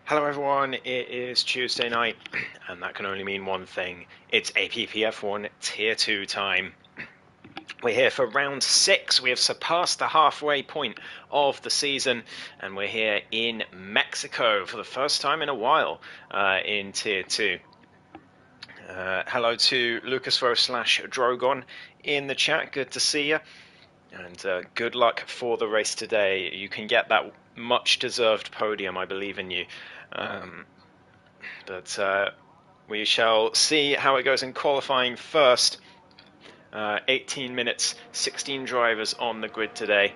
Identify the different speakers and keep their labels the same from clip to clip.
Speaker 1: Hello everyone, it is Tuesday night, and that can only mean one thing. It's APPF1 Tier 2 time. We're here for round 6. We have surpassed the halfway point of the season, and we're here in Mexico for the first time in a while in Tier 2. Hello to LucasRo/Drogon in the chat, good to see you. And good luck for the race today. You can get that much-deserved podium, I believe in you. But we shall see how it goes in qualifying first. 18 minutes, 16 drivers on the grid today.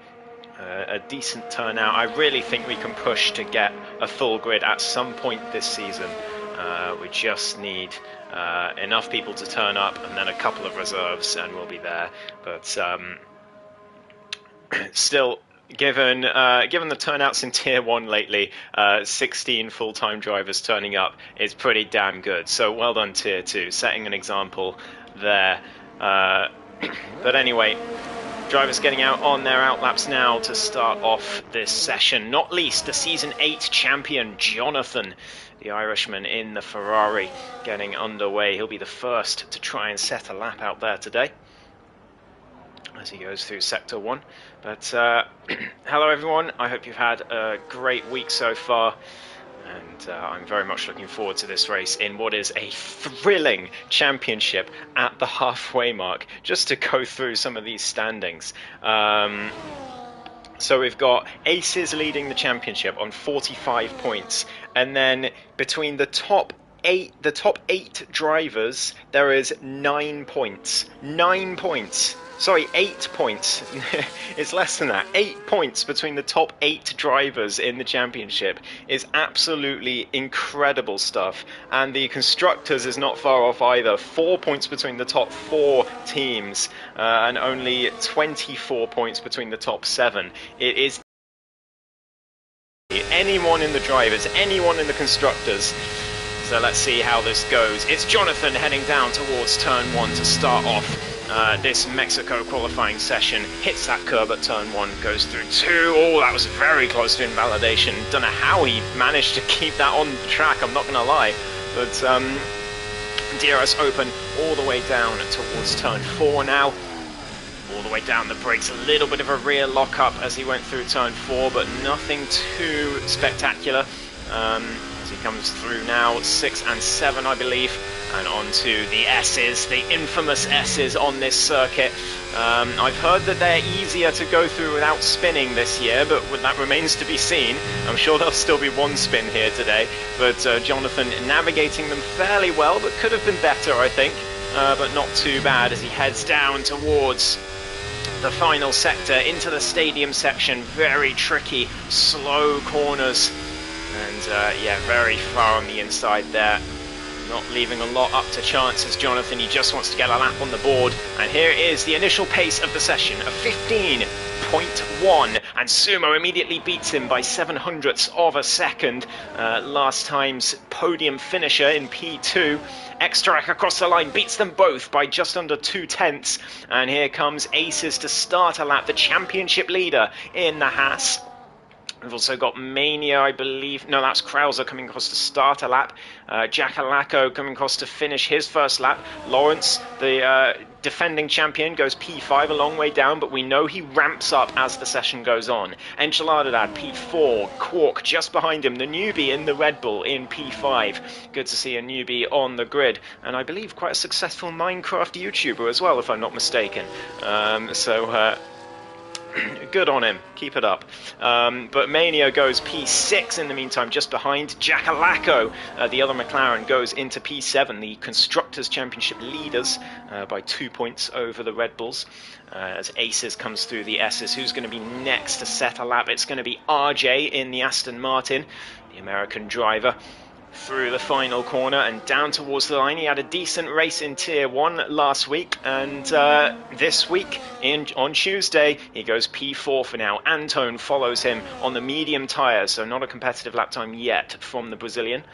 Speaker 1: A decent turnout. I really think we can push to get a full grid at some point this season. We just need enough people to turn up and then a couple of reserves and we'll be there. But still, given the turnouts in Tier 1 lately, 16 full-time drivers turning up is pretty damn good. So well done Tier 2, setting an example there. But anyway, drivers getting out on their outlaps now to start off this session. Not least the Season 8 champion, Jonathan, the Irishman in the Ferrari, getting underway. He'll be the first to try and set a lap out there today as he goes through Sector 1. But hello everyone, I hope you've had a great week so far, and I'm very much looking forward to this race in what is a thrilling championship at the halfway mark, just to go through some of these standings. So we've got Aces leading the championship on 45 points, and then between the top eight drivers, there is 9 points. 9 points. Sorry, 8 points. It's less than that. 8 points between the top 8 drivers in the championship is absolutely incredible stuff. And the constructors is not far off either. 4 points between the top 4 teams, and only 24 points between the top 7. It is anyone in the drivers, anyone in the constructors. So let's see how this goes. It's Jonathan heading down towards turn 1 to start off this Mexico qualifying session. Hits that curb at turn 1, goes through 2. Oh, that was very close to invalidation. Don't know how he managed to keep that on the track, I'm not going to lie. But DRS open all the way down towards turn 4 now. All the way down the brakes, a little bit of a rear lockup as he went through turn 4, but nothing too spectacular. As he comes through now, 6 and 7 I believe, and onto the S's, the infamous S's on this circuit. I've heard that they're easier to go through without spinning this year, but that remains to be seen. I'm sure there'll still be one spin here today, but Jonathan navigating them fairly well, but could have been better I think, but not too bad as he heads down towards the final sector into the stadium section. Very tricky, slow corners. And yeah, very far on the inside there. Not leaving a lot up to chance as Jonathan, he just wants to get a lap on the board. And here is the initial pace of the session, a 15.1. And Sumo immediately beats him by 7/100ths of a second. Last time's podium finisher in P2. Extrac across the line beats them both by just under 2/10. And here comes Aces to start a lap, the championship leader in the Haas. We've also got Mania, I believe. No, that's Krauser coming across to start a lap. Jackalacco coming across to finish his first lap. Lawrence, the defending champion, goes P5 a long way down, but we know he ramps up as the session goes on. Enchiladadad, P4. Quark just behind him. The newbie in the Red Bull in P5. Good to see a newbie on the grid. And I believe quite a successful Minecraft YouTuber as well, if I'm not mistaken. Good on him, keep it up. But Mania goes P6 in the meantime, just behind Jackalacco. The other McLaren goes into P7, the Constructors' Championship leaders, by 2 points over the Red Bulls. As Aces comes through the S's, who's going to be next to set a lap? It's going to be RJ in the Aston Martin, the American driver. Through the final corner and down towards the line. He had a decent race in Tier 1 last week, and this week, on Tuesday, he goes P4 for now. Antone follows him on the medium tyres, so not a competitive lap time yet from the Brazilian.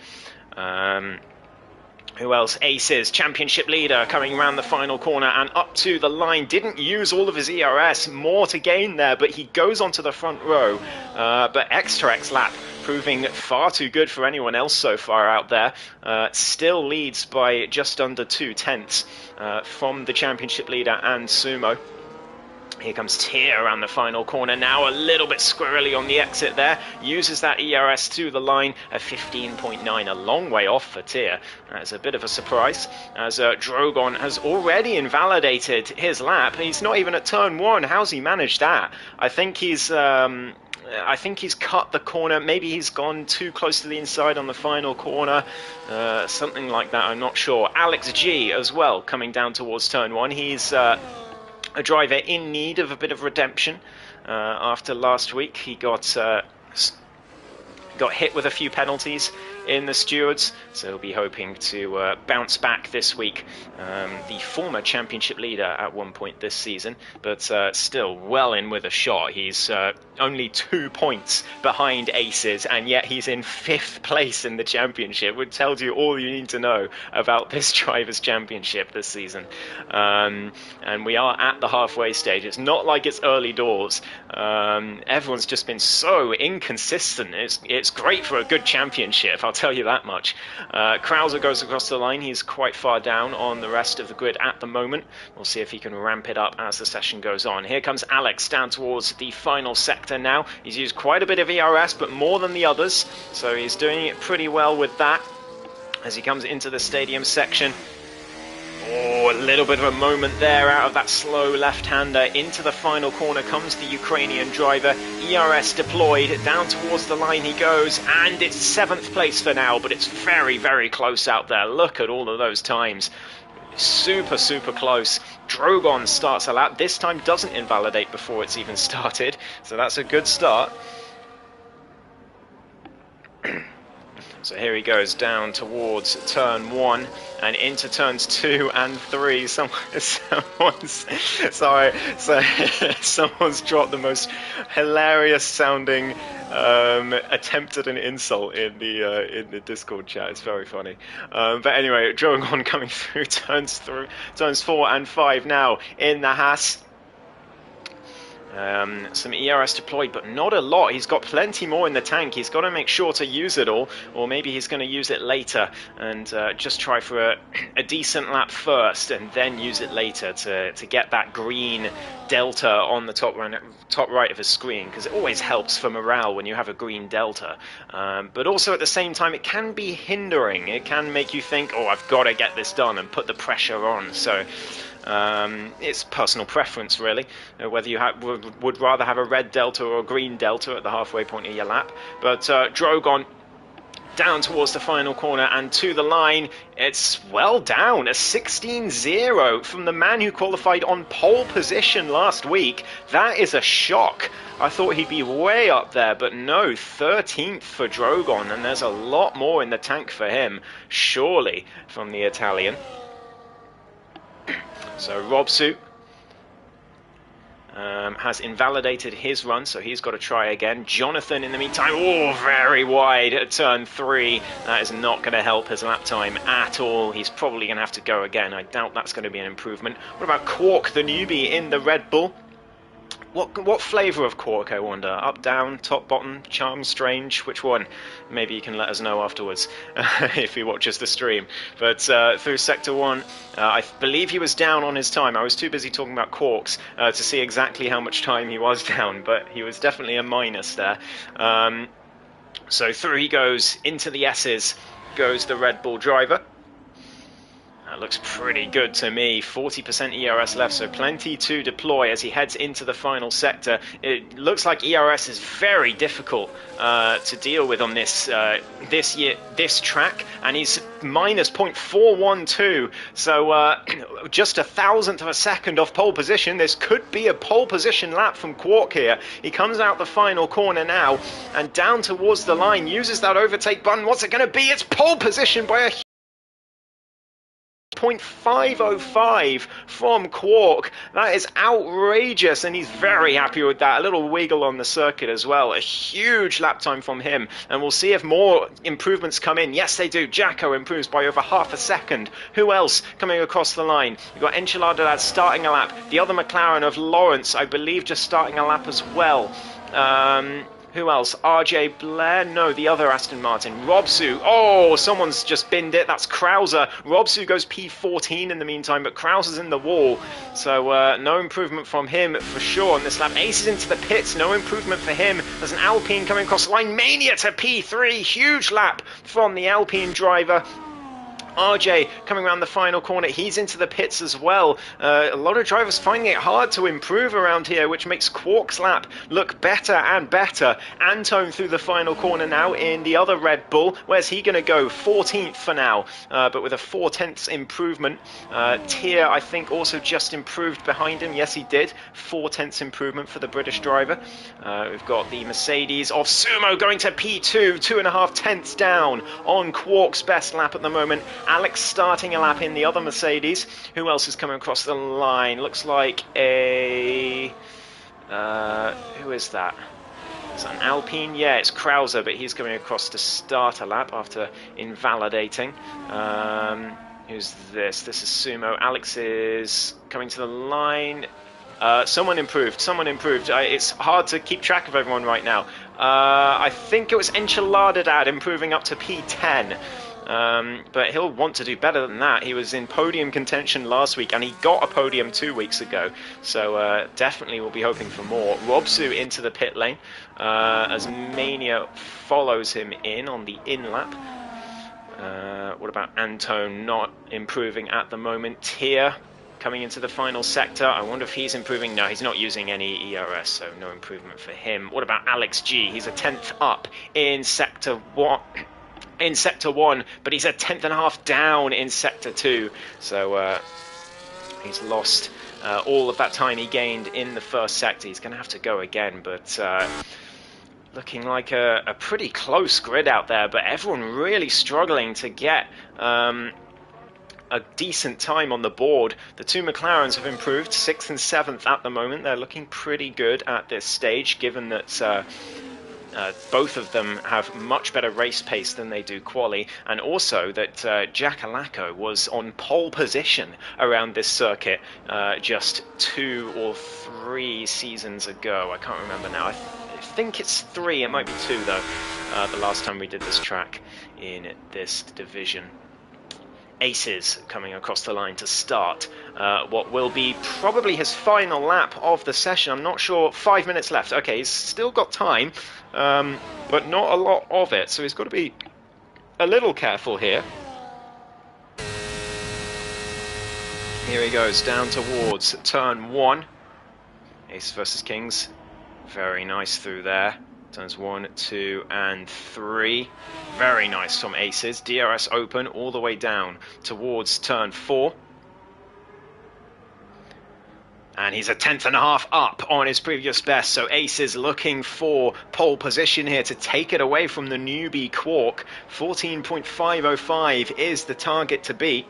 Speaker 1: Who else? Aces, championship leader, coming around the final corner and up to the line. Didn't use all of his ERS, more to gain there, but he goes onto the front row. But extra X lap, proving far too good for anyone else so far out there. Still leads by just under 2/10 from the championship leader and Sumo. Here comes Tier around the final corner now, a little bit squirrely on the exit there. Uses that ERS to the line at 15.9, a long way off for Tier. That's a bit of a surprise, as Drogon has already invalidated his lap. He's not even at turn 1. How's he managed that? I think he's cut the corner. Maybe he's gone too close to the inside on the final corner. Something like that, I'm not sure. Alex G as well, coming down towards turn 1. He's a driver in need of a bit of redemption after last week. He got hit with a few penalties in the stewards, so he'll be hoping to bounce back this week. The former championship leader at one point this season, but still well in with a shot. He's only 2 points behind Aces, and yet he's in 5th place in the championship, which tells you all you need to know about this Drivers' Championship this season. And we are at the halfway stage. It's not like it's early doors. Everyone's just been so inconsistent. It's great for a good championship, I'll tell you that much. Krauser goes across the line. He's quite far down on the rest of the grid at the moment. We'll see if he can ramp it up as the session goes on. Here comes Alex down towards the final sector now. He's used quite a bit of ERS, but more than the others, so he's doing it pretty well with that as he comes into the stadium section. Oh, a little bit of a moment there out of that slow left-hander. Into the final corner comes the Ukrainian driver. ERS deployed. Down towards the line he goes. And it's 7th place for now, but it's very, very close out there. Look at all of those times. Super, super close. Drogon starts a lap. This time doesn't invalidate before it's even started. So that's a good start. So here he goes down towards turn 1 and into turns 2 and 3. Someone's dropped the most hilarious sounding attempt at an insult in the Discord chat. It's very funny. But anyway, Drogon coming through turns 4 and 5 now in the Haas. Some ERS deployed, but not a lot. He's got plenty more in the tank. He's got to make sure to use it all, or maybe he's going to use it later and just try for a decent lap first and then use it later to get that green delta on the top right of his screen, because it always helps for morale when you have a green delta. But also at the same time, it can be hindering. It can make you think, oh, I've got to get this done and put the pressure on. So it's personal preference, really, whether you would rather have a red delta or a green delta at the halfway point of your lap. But Drogon down towards the final corner and to the line. It's well down, a 16-0 from the man who qualified on pole position last week. That is a shock. I thought he'd be way up there, but no, 13th for Drogon, and there's a lot more in the tank for him, surely, from the Italian. So Robsu has invalidated his run, so he's got to try again. Jonathan, in the meantime, oh, very wide at turn 3. That is not going to help his lap time at all. He's probably going to have to go again. I doubt that's going to be an improvement. What about Quark, the newbie in the Red Bull? What flavour of Quark, I wonder? Up, down, top, bottom, charm, strange? Which one? Maybe you can let us know afterwards if he watches the stream. But through Sector 1, I believe he was down on his time. I was too busy talking about Quarks to see exactly how much time he was down, but he was definitely a minus there. So through he goes, into the S's goes the Red Bull driver. That looks pretty good to me. 40% ERS left, so plenty to deploy as he heads into the final sector. It looks like ERS is very difficult to deal with on this track, and he's minus 0.412, so just 1,000th of a second off pole position. This could be a pole position lap from Quark here. He comes out the final corner now and down towards the line, uses that overtake button. What's it going to be? It's pole position by a 14.505 from Quark. That is outrageous, and he's very happy with that. A little wiggle on the circuit as well. A huge lap time from him, and we'll see if more improvements come in. Yes, they do. Jacko improves by over half a second. Who else coming across the line? You've got Enchilada starting a lap. The other McLaren of Lawrence, I believe, just starting a lap as well. Who else? RJ Blair? No, the other Aston Martin. Robsu. Oh, someone's just binned it. That's Krauser. Robsu goes P14 in the meantime, but Krauser's in the wall. So no improvement from him for sure on this lap. Ace is into the pits. No improvement for him. There's an Alpine coming across the line. Mania to P3. Huge lap from the Alpine driver. RJ coming around the final corner, he's into the pits as well. A lot of drivers finding it hard to improve around here, which makes Quark's lap look better and better. Antone through the final corner now in the other Red Bull. Where's he going to go? 14th for now, but with a 4/10 improvement. Tier, I think, also just improved behind him. Yes, he did. 4/10 improvement for the British driver. We've got the Mercedes of Sumo going to P2, 2.5 tenths down on Quark's best lap at the moment. Alex starting a lap in the other Mercedes. Who else is coming across the line? Looks like a... who is that? Is that an Alpine? Yeah, it's Krauser, but he's coming across to start a lap after invalidating. Who's this? This is Sumo. Alex is coming to the line. Someone improved. It's hard to keep track of everyone right now. I think it was Enchiladadad improving up to P10. But he'll want to do better than that. He was in podium contention last week, and he got a podium 2 weeks ago. So definitely we'll be hoping for more. Robsu into the pit lane as Mania follows him in on the in-lap. What about Antone not improving at the moment? Tier coming into the final sector. I wonder if he's improving. No, he's not using any ERS, so no improvement for him. What about Alex G? He's a 10th up in Sector 1. In Sector 1, but he's a 10.5 down in Sector 2. So he's lost all of that time he gained in the first sector. He's going to have to go again, but looking like a pretty close grid out there, but everyone really struggling to get a decent time on the board. The two McLarens have improved, 6th and 7th at the moment. They're looking pretty good at this stage, given that both of them have much better race pace than they do quali, and also that Jack Alaco was on pole position around this circuit just 2 or 3 seasons ago. I can't remember now. I think it's 3, it might be 2 though, the last time we did this track in this division. Aces coming across the line to start what will be probably his final lap of the session. I'm not sure. 5 minutes left. Okay, he's still got time, but not a lot of it, so he's got to be a little careful here. Here he goes down towards turn 1. Ace versus Kings. Very nice through there. Turns 1, 2, and 3. Very nice from Aces. DRS open all the way down towards turn 4. And he's a 10.5 up on his previous best. So Aces looking for pole position here to take it away from the newbie Quark. 14.505 is the target to beat.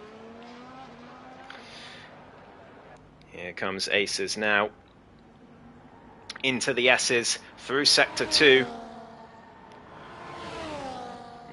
Speaker 1: Here comes Aces now. Into the S's through Sector 2.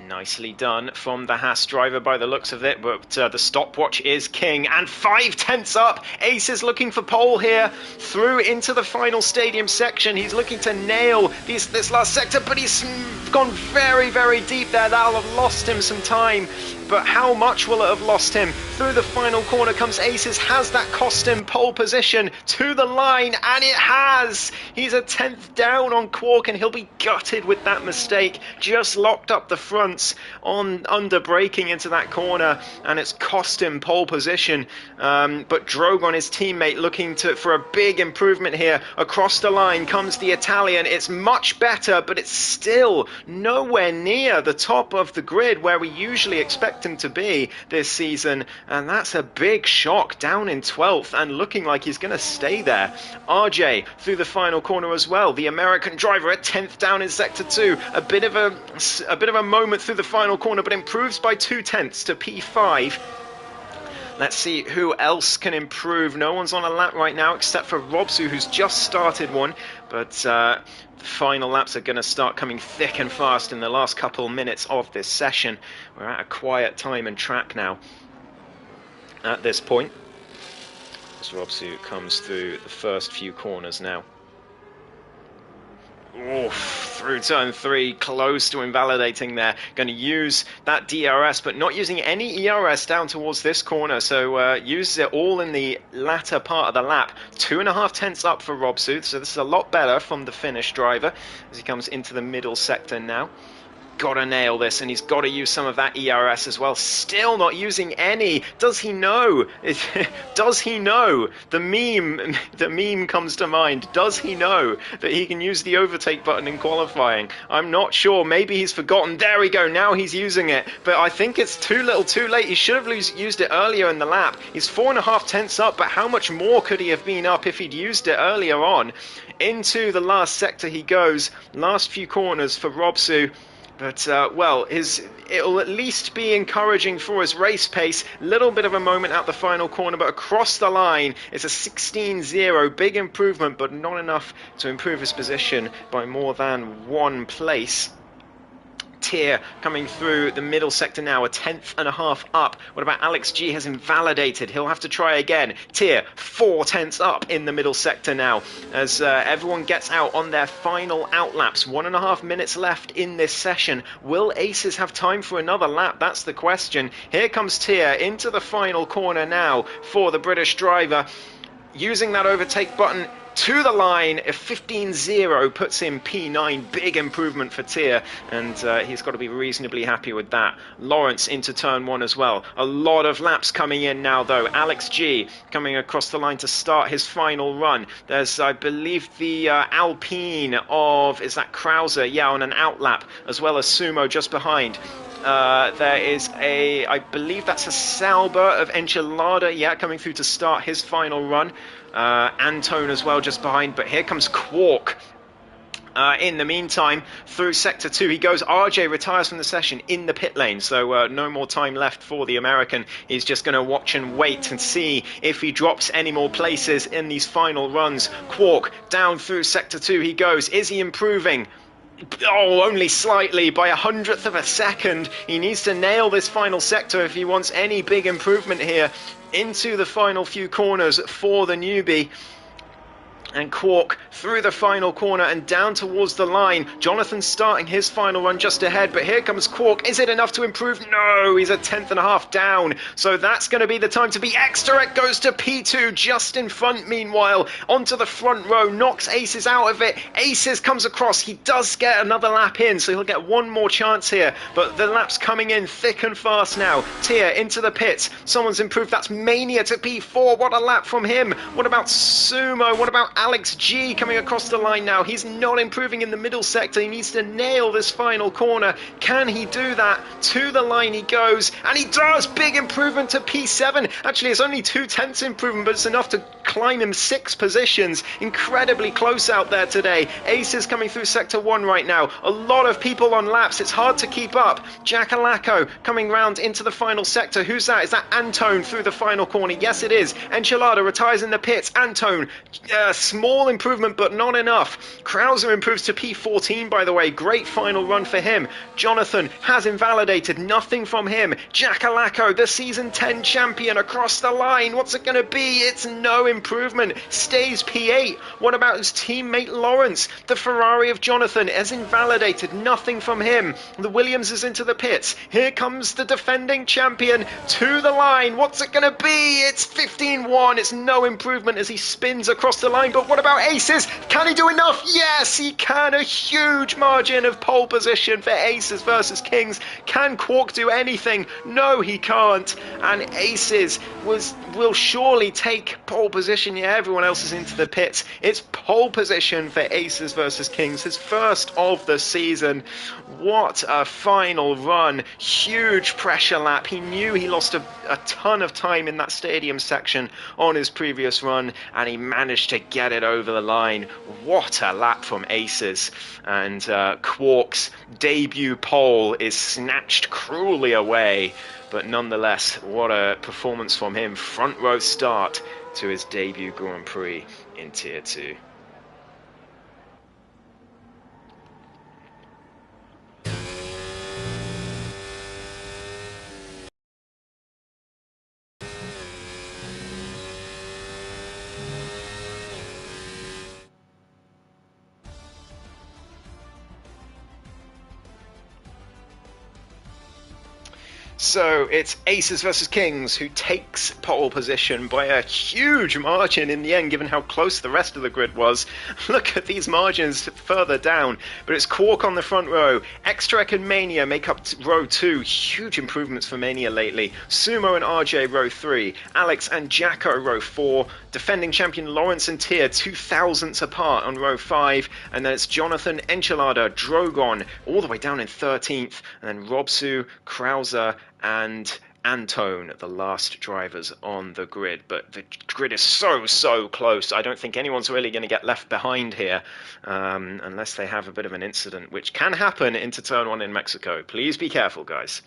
Speaker 1: Nicely done from the Haas driver by the looks of it, but the stopwatch is king, and 5 tenths up. Ace is looking for pole here through into the final stadium section. He's looking to nail this last sector, but he's gone very, very deep there. That'll have lost him some time, but how much will it have lost him? Through the final corner comes Aces. Has that cost him pole position to the line? And it has! He's a 10th down on Quark, and he'll be gutted with that mistake. Just locked up the fronts on under braking into that corner, and it's cost him pole position. But Drogon, his teammate, looking for a big improvement here. Across the line comes the Italian. It's much better, but it's still nowhere near the top of the grid where we usually expect him to be this season, and that's a big shock. Down in 12th and looking like he's going to stay there. RJ through the final corner as well. The American driver at 10th down in Sector 2. A bit of a moment through the final corner, but improves by 2 tenths to P5. Let's see who else can improve. No one's on a lap right now except for Robsu, who's just started one, but the final laps are going to start coming thick and fast in the last couple minutes of this session. We're at a quiet time and track now at this point, as Robsu comes through the first few corners now. Oof, through turn 3, close to invalidating there. Going to use that DRS, but not using any ERS down towards this corner, so uses it all in the latter part of the lap. 2.5 tenths up for Robsu, so this is a lot better from the Finnish driver as he comes into the middle sector now. Gotta nail this, and he's got to use some of that ERS as well. Still not using any. Does he know? Does he know? The meme comes to mind. Does he know that he can use the overtake button in qualifying? I'm not sure. Maybe he's forgotten. There we go. Now he's using it. But I think it's too little too late. He should have used it earlier in the lap. He's 4.5 tenths up, but how much more could he have been up if he'd used it earlier on? Into the last sector he goes. Last few corners for Robsu. But, well, it'll at least be encouraging for his race pace. Little bit of a moment out the final corner, but across the line, it's a 16-0. Big improvement, but not enough to improve his position by more than 1 place. Tier coming through the middle sector now, 1.5 tenths up. What about Alex G? Has invalidated. He'll have to try again. Tier 4 tenths up in the middle sector now as everyone gets out on their final out laps. 1.5 minutes left in this session. Will Aces have time for another lap? That's the question. Here comes Tier into the final corner now for the British driver. Using that overtake button to the line, a 15-0 puts him P9. Big improvement for Tier, and he's got to be reasonably happy with that. Lawrence into turn 1 as well. A lot of laps coming in now, though. Alex G coming across the line to start his final run. There's, I believe, the Alpine of, is that Krauser? Yeah, on an out lap, as well as Sumo just behind. There is I believe that's a Sauber of Enchilada, yeah, coming through to start his final run. Antone as well just behind, but here comes Quark. In the meantime, through Sector 2 he goes. RJ retires from the session in the pit lane, so no more time left for the American. He's just going to watch and wait and see if he drops any more places in these final runs. Quark down through Sector 2 he goes. Is he improving? Oh, only slightly, by 100th of a second. He needs to nail this final sector if he wants any big improvement here into the final few corners for the newbie. And Quark through the final corner and down towards the line. Jonathan starting his final run just ahead, but here comes Quark. Is it enough to improve? No, he's 1.5 tenths down. So that's going to be the time to be extra. It goes to P2 just in front, meanwhile. Onto the front row, knocks Aces out of it. Aces comes across. He does get another lap in, so he'll get one more chance here. But the lap's coming in thick and fast now. Tier into the pits. Someone's improved. That's Mania to P4. What a lap from him. What about Sumo? What about Alex G coming across the line now? He's not improving in the middle sector. He needs to nail this final corner. Can he do that? To the line he goes, and he does! Big improvement to P7. Actually, it's only 2 tenths improvement, but it's enough to climb him 6 positions. Incredibly close out there today. Aces coming through Sector 1 right now. A lot of people on laps. It's hard to keep up. Jackalacco coming round into the final sector. Who's that? Is that Antone through the final corner? Yes, it is. Enchilada retires in the pits. Antone, small improvement, but not enough. Krauser improves to P14, by the way. Great final run for him. Jonathan has invalidated. Nothing from him. Jackalacco, the season 10 champion, across the line. What's it going to be? It's no improvement. Stays P8. What about his teammate Lawrence? The Ferrari of Jonathan has invalidated. Nothing from him. The Williams is into the pits. Here comes the defending champion to the line. What's it going to be? It's 15-1. It's no improvement as he spins across the line. But what about Aces? Can he do enough? Yes, he can. A huge margin of pole position for Aces versus Kings. Can Quark do anything? No, he can't. And Aces will surely take pole position. Yeah, everyone else is into the pits. It's pole position for Aces versus Kings, his first of the season. What a final run. Huge pressure lap. He knew he lost a ton of time in that stadium section on his previous run, and he managed to get it over the line. What a lap from Aces. And Quark's debut pole is snatched cruelly away. But nonetheless, what a performance from him. Front row start to his debut Grand Prix in Tier 2. So it's Aces versus Kings who takes pole position by a huge margin in the end, given how close the rest of the grid was. Look at these margins further down. But it's Quark on the front row. Extra and Mania make up row 2. Huge improvements for Mania lately. Sumo and RJ row 3. Alex and Jacko row 4. Defending champion Lawrence and Tier 2,000ths apart on row 5. And then it's Jonathan, Enchilada, Drogon all the way down in 13th. And then Robsu, Krauser, and Antone, the last drivers on the grid. But the grid is so close. I don't think anyone's really going to get left behind here unless they have a bit of an incident, which can happen into turn 1 in Mexico. Please be careful, guys.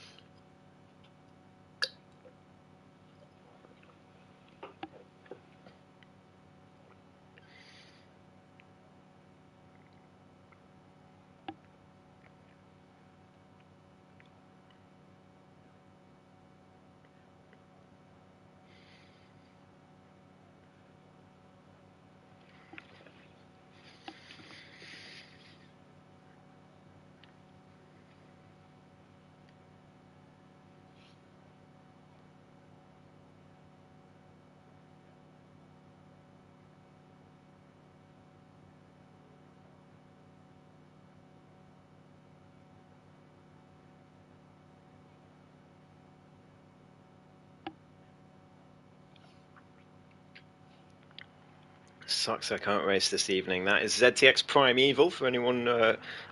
Speaker 1: Sucks I can't race this evening. That is ZTX Prime Evil, for anyone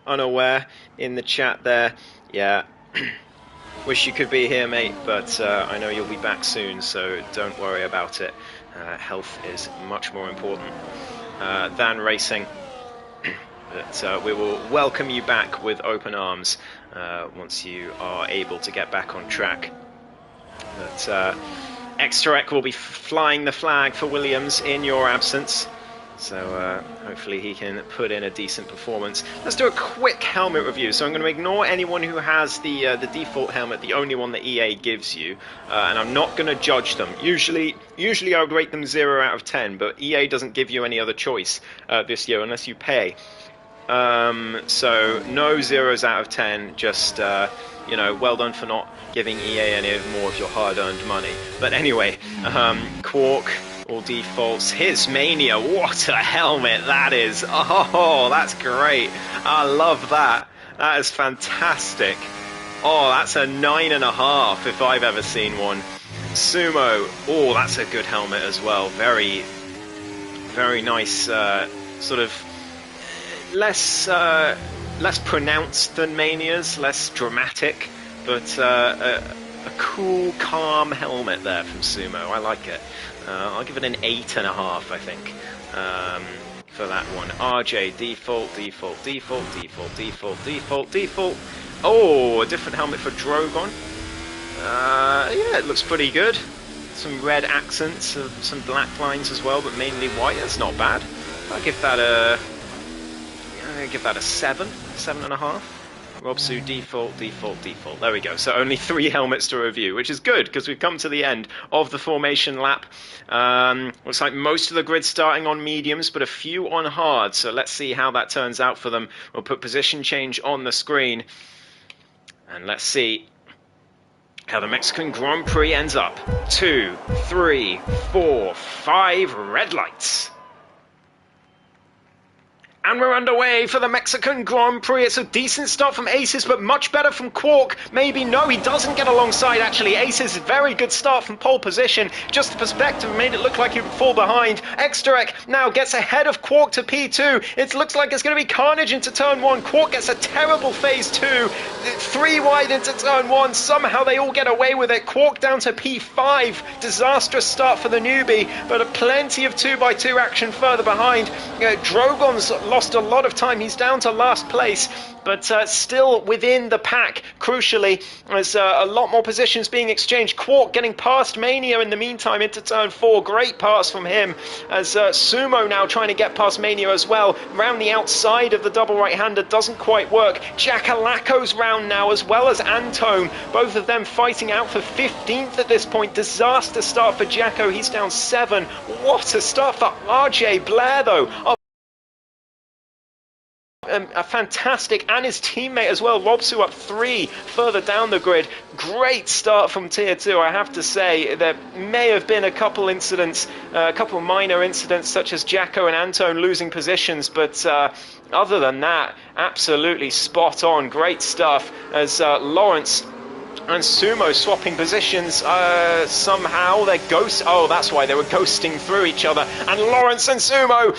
Speaker 1: unaware in the chat there. Yeah, wish you could be here, mate, but I know you'll be back soon, so don't worry about it. Health is much more important than racing. But we will welcome you back with open arms once you are able to get back on track. But Extraek will be flying the flag for Williams in your absence, so hopefully he can put in a decent performance. Let's do a quick helmet review. So I'm going to ignore anyone who has the default helmet, the only one that EA gives you, and I'm not going to judge them. Usually I would rate them 0 out of 10, but EA doesn't give you any other choice this year unless you pay. So no 0s out of 10, just you know, well done for not giving EA any more of your hard-earned money. But anyway, Quark, all defaults. His Mania, what a helmet that is. Oh, that's great. I love that. That is fantastic. Oh, that's a 9.5 if I've ever seen one. Sumo, oh, that's a good helmet as well. Very, very nice, sort of less pronounced than Mania's, less dramatic, but a cool, calm helmet there from Sumo. I like it. I'll give it an 8.5, I think, for that one. RJ, default. Oh, a different helmet for Drogon. Yeah, it looks pretty good. Some red accents, some black lines as well, but mainly white. That's not bad. I'll give that a 7.5. Robsu, default. There we go. So only 3 helmets to review, which is good because we've come to the end of the formation lap. Looks like most of the grid starting on mediums, but a few on hard. So let's see how that turns out for them. We'll put position change on the screen, and let's see how the Mexican Grand Prix ends up. 2, 3, 4, 5 red lights. And we're underway for the Mexican Grand Prix. It's a decent start from Aces, but much better from Quark. Maybe no, he doesn't get alongside, actually. Aces, very good start from pole position. Just the perspective made it look like he would fall behind. Exterek now gets ahead of Quark to P2. It looks like it's going to be carnage into turn 1. Quark gets a terrible phase 2. 3 wide into turn 1. Somehow they all get away with it. Quark down to P5. Disastrous start for the newbie, but plenty of 2x2 action further behind. Drogon's lost a lot of time. He's down to last place, but still within the pack. Crucially, there's a lot more positions being exchanged. Quark getting past Mania in the meantime into turn 4. Great pass from him, as Sumo now trying to get past Mania as well. Round the outside of the double right-hander doesn't quite work. Jacalaco's round now, as well as Antone. Both of them fighting out for 15th at this point. Disaster start for Jacko. He's down 7. What a start for RJ Blair, though. A fantastic, and his teammate as well, Robsu up 3 further down the grid. Great start from tier 2, I have to say. There may have been a couple incidents, a couple minor incidents, such as Jacko and Antone losing positions, but other than that, absolutely spot on. Great stuff, as Lawrence and Sumo swapping positions. Somehow they're oh, that's why they were ghosting through each other. And Lawrence and Sumo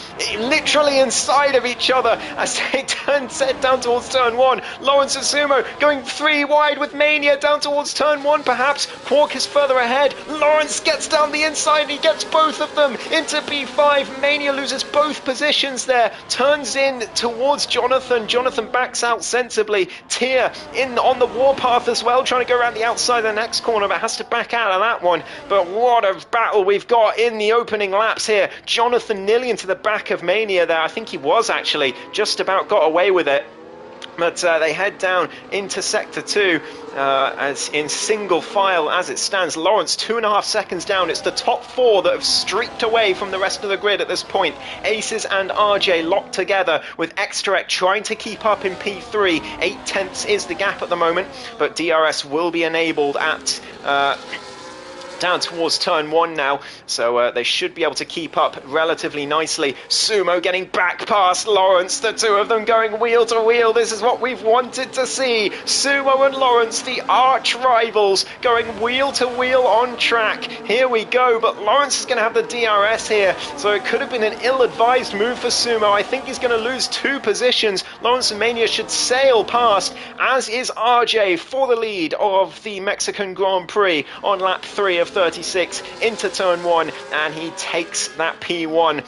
Speaker 1: literally inside of each other as they set down towards turn 1. Lawrence and Sumo going 3 wide with Mania down towards turn 1 perhaps. Quark is further ahead. Lawrence gets down the inside and he gets both of them into P5. Mania loses both positions there. Turns in towards Jonathan. Jonathan backs out sensibly. Tier in on the warpath as well, trying to go around the outside of the next corner, but has to back out of that one. But what a battle we've got in the opening laps here. Jonathan nearly into the back of Mania there. I think he was actually just about got away with it. But they head down into Sector 2 as in single file as it stands. Lawrence 2.5 seconds down. It's the top 4 that have streaked away from the rest of the grid at this point. Aces and RJ locked together, with Exterek trying to keep up in P3. 8 tenths is the gap at the moment, but DRS will be enabled at down towards turn 1 now, so they should be able to keep up relatively nicely. Sumo getting back past Lawrence, the two of them going wheel to wheel. This is what we've wanted to see. Sumo and Lawrence, the arch rivals, going wheel to wheel on track. Here we go, but Lawrence is going to have the DRS here, so it could have been an ill-advised move for Sumo. I think he's going to lose 2 positions. Lawrence and Mania should sail past, as is RJ for the lead of the Mexican Grand Prix on lap 3 of 36 into turn 1, and he takes that P1.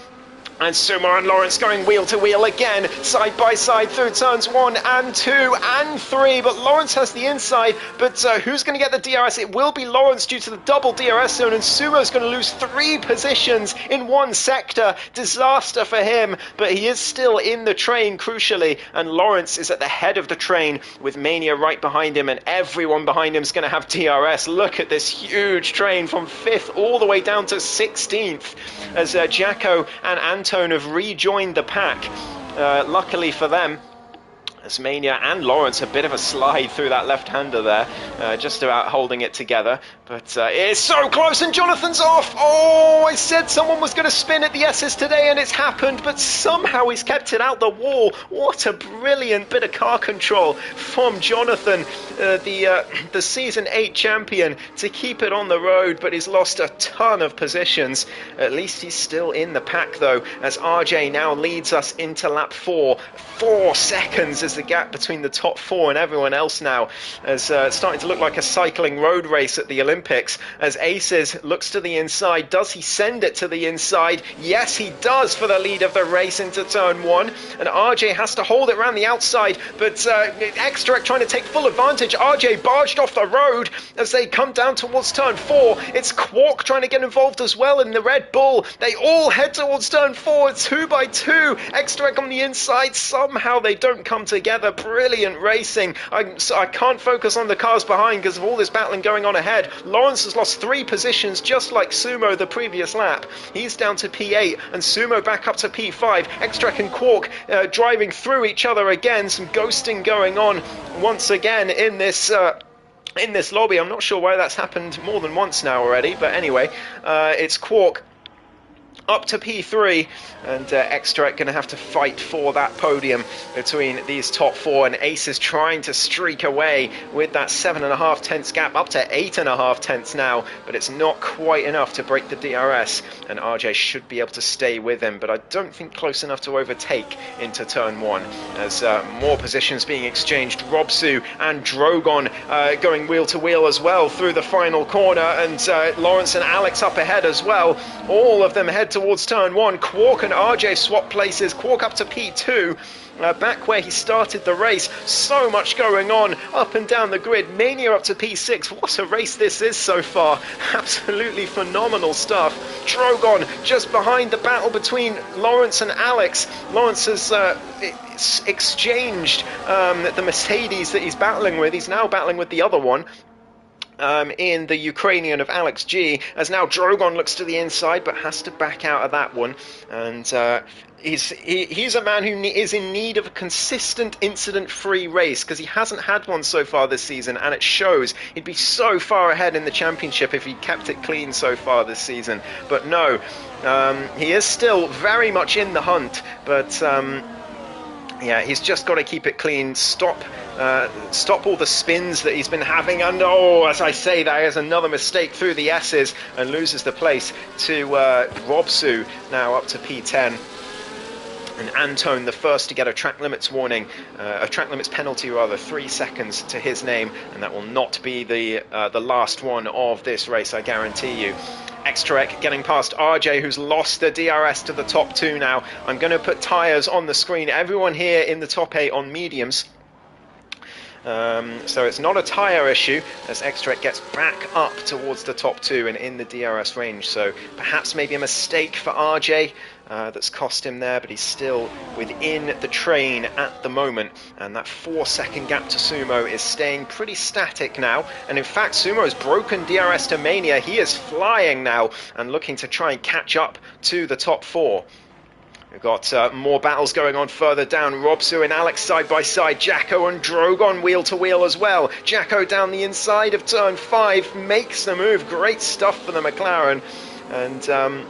Speaker 1: And Sumo and Lawrence going wheel to wheel again, side by side through turns 1 and 2 and 3. But Lawrence has the inside, but who's going to get the DRS? It will be Lawrence due to the double DRS zone, and Sumo's going to lose 3 positions in 1 sector. Disaster for him, but he is still in the train, crucially, and Lawrence is at the head of the train with Mania right behind him, and everyone behind him is going to have DRS. Look at this huge train from 5th all the way down to 16th, as Jacko and Antone have rejoined the pack. Luckily for them, as Mania and Lawrence, a bit of a slide through that left-hander there, just about holding it together. But it's so close, and Jonathan's off! Oh, I said someone was going to spin at the S's today, and it's happened, but somehow he's kept it out the wall. What a brilliant bit of car control from Jonathan, the Season 8 champion, to keep it on the road, but he's lost a ton of positions. At least he's still in the pack, though, as RJ now leads us into lap 4. 4 seconds is the gap between the top 4 and everyone else now, as it's starting to look like a cycling road race at the Olympics, as Aces looks to the inside. Does he send it to the inside? Yes, he does, for the lead of the race into turn 1, and RJ has to hold it around the outside, but Exterek trying to take full advantage. RJ barged off the road as they come down towards turn 4. It's Quark trying to get involved as well in the Red Bull. They all head towards turn 4, 2x2. Exterek on the inside. Somehow they don't come together. Brilliant racing. I can't focus on the cars behind because of all this battling going on ahead. Lawrence has lost 3 positions, just like Sumo the previous lap. He's down to P8, and Sumo back up to P5. Exterek and Quark driving through each other again. Some ghosting going on once again in this lobby. I'm not sure why that's happened more than once now already, but anyway, it's Quark up to P3, and Extract going to have to fight for that podium between these top four, and Ace is trying to streak away with that 7.5 tenths gap, up to 8.5 tenths now, but it's not quite enough to break the DRS, and RJ should be able to stay with him, but I don't think close enough to overtake into turn one, as more positions being exchanged. Robsu and Drogon going wheel to wheel as well through the final corner, and Lawrence and Alex up ahead as well. All of them head towards turn one. Quark and RJ swap places. Quark up to P2, back where he started the race. So much going on up and down the grid. Mania up to P6. What a race this is so far. Absolutely phenomenal stuff. Drogon just behind the battle between Lawrence and Alex. Lawrence has exchanged the Mercedes that he's battling with. He's now battling with the other one. In the Ukrainian of Alex G, as now Drogon looks to the inside but has to back out of that one, and he's a man who is in need of a consistent incident-free race, because he hasn't had one so far this season, and it shows. He'd be so far ahead in the championship if he kept it clean so far this season, but no, he is still very much in the hunt, but yeah, he's just got to keep it clean, stop all the spins that he's been having, and as I say, there is another mistake through the S's and loses the place to Robsu, now up to P10. And Antone, the first to get a track limits warning, a track limits penalty rather, 3 seconds to his name, and that will not be the last one of this race, I guarantee you. Extraek getting past RJ, who's lost the DRS to the top two now. I'm going to put tyres on the screen. Everyone here in the top 8 on mediums. So it's not a tyre issue, as Extract gets back up towards the top 2 and in the DRS range. So perhaps maybe a mistake for RJ that's cost him there, but he's still within the train at the moment. And that 4-second gap to Sumo is staying pretty static now. And in fact, Sumo has broken DRS to Mania. He is flying now and looking to try and catch up to the top 4. We've got more battles going on further down. Robsu and Alex side by side. Jacko and Drogon wheel to wheel as well. Jacko down the inside of turn 5 makes the move. Great stuff for the McLaren. And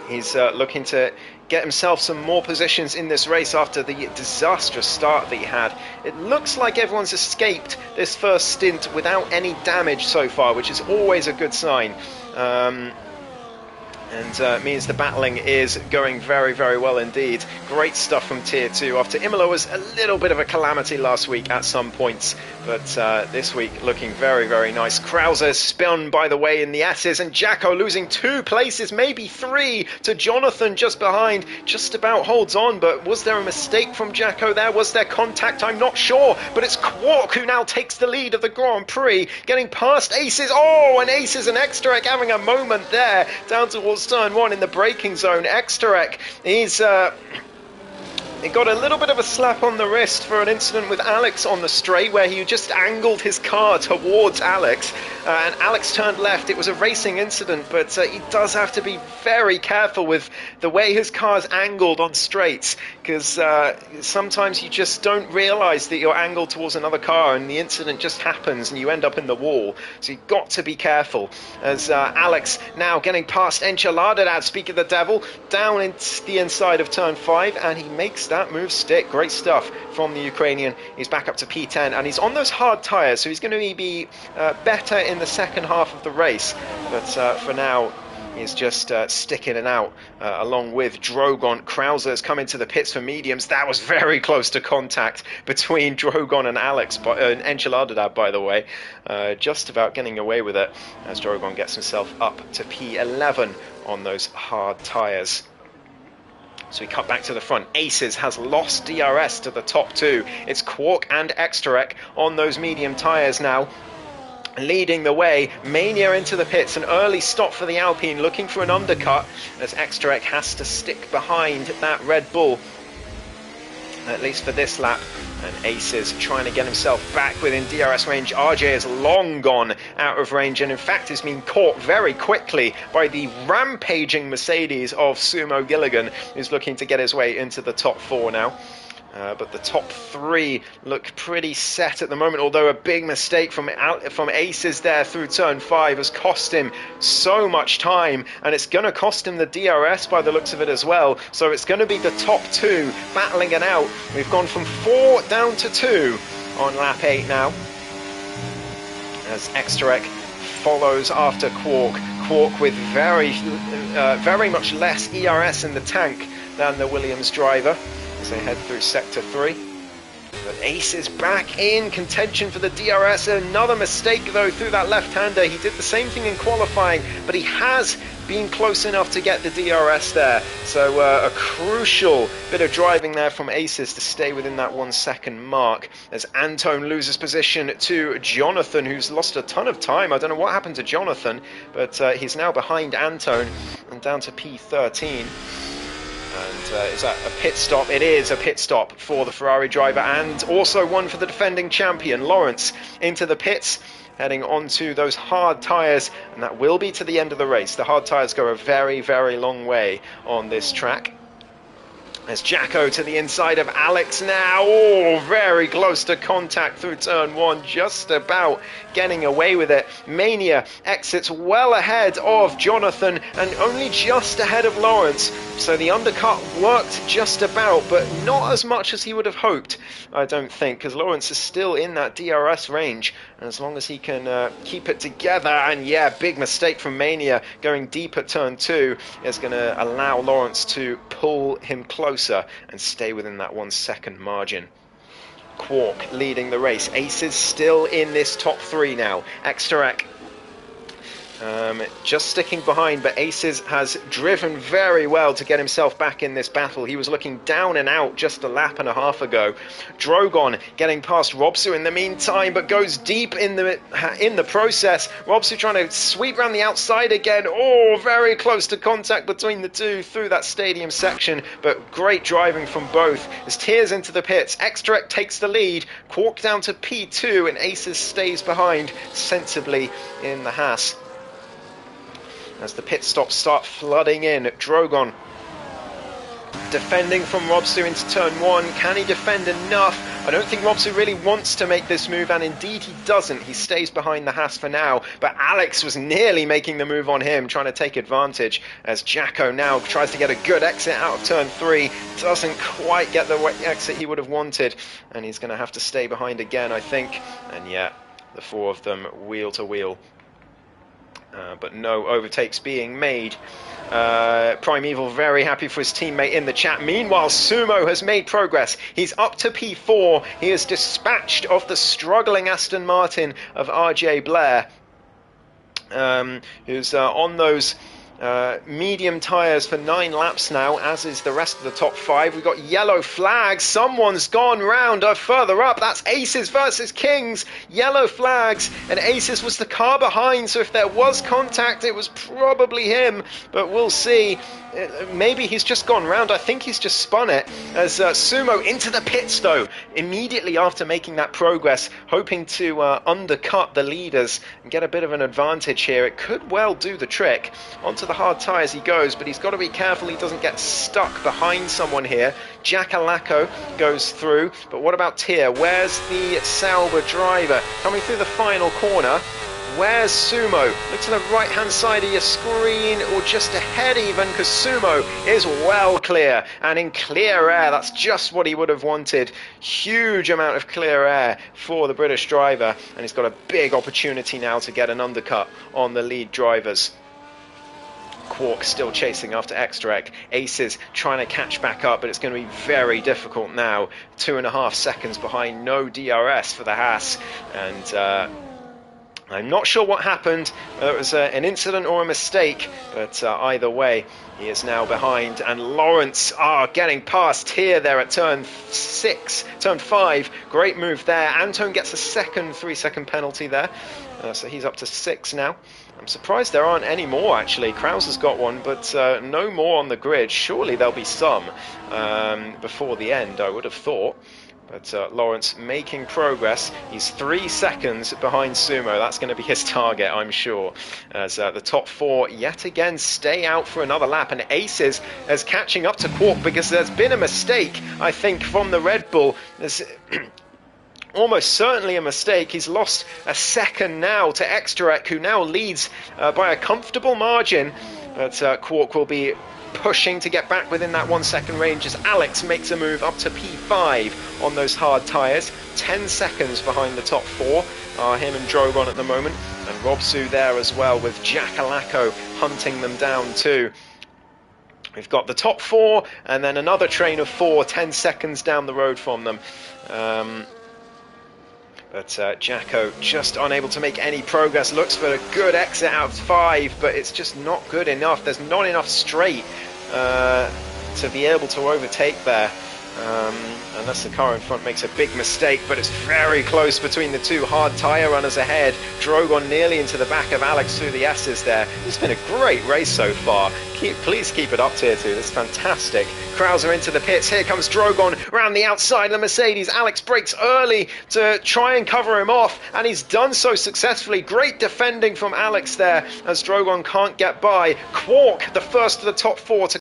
Speaker 1: he's looking to get himself some more positions in this race after the disastrous start that he had. It looks like everyone's escaped this first stint without any damage so far, which is always a good sign. And means the battling is going very, very well indeed. Great stuff from Tier 2 after Imola was a little bit of a calamity last week at some points, but this week looking very, very nice. Krauser spun, by the way, in the S's, and Jacko losing 2 places, maybe 3, to Jonathan just behind. Just about holds on, but was there a mistake from Jacko there? Was there contact? I'm not sure, but it's Quark who now takes the lead of the Grand Prix, getting past Aces. And Aces and Extraek having a moment there, down towards turn 1 in the braking zone. Extraek, he got a little bit of a slap on the wrist for an incident with Alex on the straight, where he just angled his car towards Alex, and Alex turned left. It was a racing incident, but he does have to be very careful with the way his car's angled on straights, because sometimes you just don't realise that you're angled towards another car, and the incident just happens and you end up in the wall. So you've got to be careful, as Alex now getting past Enchiladad, speak of the devil, down into the inside of turn 5, and he makes that move stick. Great stuff from the Ukrainian. He's back up to P10, and he's on those hard tyres, so he's going to be better in the second half of the race, but for now he's just sticking it out along with Drogon. Krauser's come into the pits for mediums. That was very close to contact between Drogon and Alex, Enchiladad, by the way, just about getting away with it, as Drogon gets himself up to P11 on those hard tyres. So we cut back to the front. Aces has lost DRS to the top 2. It's Quark and Extraek on those medium tyres now, leading the way. Mania into the pits, an early stop for the Alpine, looking for an undercut, as Extraek has to stick behind that Red Bull, at least for this lap. And Aces trying to get himself back within DRS range. RJ is long gone out of range, and in fact has been caught very quickly by the rampaging Mercedes of Sumo Gilligan, who's looking to get his way into the top 4 now. But the top three look pretty set at the moment, although a big mistake from Aces there through turn 5 has cost him so much time, and it's going to cost him the DRS by the looks of it as well. So it's going to be the top 2 battling it out. We've gone from 4 down to 2 on lap 8 now, as Exterek follows after Quark. Quark with very much less ERS in the tank than the Williams driver as they head through sector 3. But Ace is back in contention for the DRS. Another mistake though through that left-hander. He did the same thing in qualifying, but he has been close enough to get the DRS there. So a crucial bit of driving there from Aces to stay within that 1 second mark, as Antone loses position to Jonathan, who's lost a ton of time. I don't know what happened to Jonathan, but he's now behind Antone and down to P13. And is that a pit stop? It is a pit stop for the Ferrari driver, and also one for the defending champion. Lawrence into the pits, heading onto those hard tyres, and that will be to the end of the race. The hard tyres go a very, very long way on this track. As Jacko to the inside of Alex now. Oh, very close to contact through turn 1, just about getting away with it. Mania exits well ahead of Jonathan and only just ahead of Lawrence. So the undercut worked just about, but not as much as he would have hoped, I don't think, because Lawrence is still in that DRS range. And as long as he can keep it together, and yeah, big mistake from Mania going deep at turn 2 is going to allow Lawrence to pull him closer and stay within that 1 second margin. Quark leading the race. Aces still in this top 3 now. Exterek just sticking behind, but Aces has driven very well to get himself back in this battle. He was looking down and out just a lap and a half ago. Drogon getting past Robsu in the meantime, but goes deep in the process. Robsu trying to sweep around the outside again. Oh, very close to contact between the two through that stadium section, but great driving from both. As Tears into the pits, Exterek takes the lead. Quark down to P2, and Aces stays behind sensibly in the Haas. As the pit stops start flooding in, Drogon defending from Robsu into turn 1. Can he defend enough? I don't think Robsu really wants to make this move, and indeed he doesn't. He stays behind the Haas for now, but Alex was nearly making the move on him, trying to take advantage, as Jacko now tries to get a good exit out of turn 3. Doesn't quite get the exit he would have wanted, and he's going to have to stay behind again, I think. And yeah, the 4 of them wheel to wheel. But no overtakes being made. Primeval very happy for his teammate in the chat. Meanwhile, Sumo has made progress. He's up to P4. He is dispatched of the struggling Aston Martin of RJ Blair, who's on those medium tyres for 9 laps now, as is the rest of the top 5. We've got yellow flags. Someone's gone round further up. That's Aces versus Kings. Yellow flags, and Aces was the car behind, so if there was contact, it was probably him, but we'll see. Maybe he's just gone round. I think he's just spun it, as Sumo into the pits though, immediately after making that progress, hoping to undercut the leaders and get a bit of an advantage here. It could well do the trick. Onto the hard tyres he goes, but he's got to be careful he doesn't get stuck behind someone here. Jackalacco goes through, but what about Tyr? Where's the Sauber driver? Coming through the final corner. Where's Sumo? Look to the right hand side of your screen, or just ahead even, because Sumo is well clear and in clear air. That's just what he would have wanted. Huge amount of clear air for the British driver, and he's got a big opportunity now to get an undercut on the lead drivers. Quark still chasing after Exterek. Aces trying to catch back up, but it's going to be very difficult now. 2.5 seconds behind, no DRS for the Haas, and I'm not sure what happened, whether it was an incident or a mistake, but either way, he is now behind. And Lawrence getting past here there at turn 5. Great move there. Antone gets a second 3-second penalty there, so he's up to 6 now. I'm surprised there aren't any more, actually. Kraus has got one, but no more on the grid. Surely there'll be some before the end, I would have thought. But Lawrence making progress. He's 3 seconds behind Sumo. That's going to be his target, I'm sure. As the top 4 yet again stay out for another lap. And Aces is catching up to Quark because there's been a mistake, I think, from the Red Bull. There's almost certainly a mistake. He's lost a second now to Extraek, who now leads by a comfortable margin. But Quark will be pushing to get back within that 1 second range as Alex makes a move up to P5 on those hard tyres. 10 seconds behind the top 4 are him and Drogon at the moment, and Robsu there as well with Jackalacko hunting them down too. We've got the top 4 and then another train of 4 10 seconds down the road from them. But Jacko just unable to make any progress. Looks for a good exit out of 5, but it's just not good enough. There's not enough straight to be able to overtake there. Unless the car in front makes a big mistake, but it's very close between the two hard tyre runners ahead. Drogon nearly into the back of Alex through the S's there. It's been a great race so far. Please keep it up, Tier 2. This is fantastic. Krauser into the pits. Here comes Drogon round the outside of the Mercedes. Alex brakes early to try and cover him off, and he's done so successfully. Great defending from Alex there as Drogon can't get by. Quark, the first of the top 4 to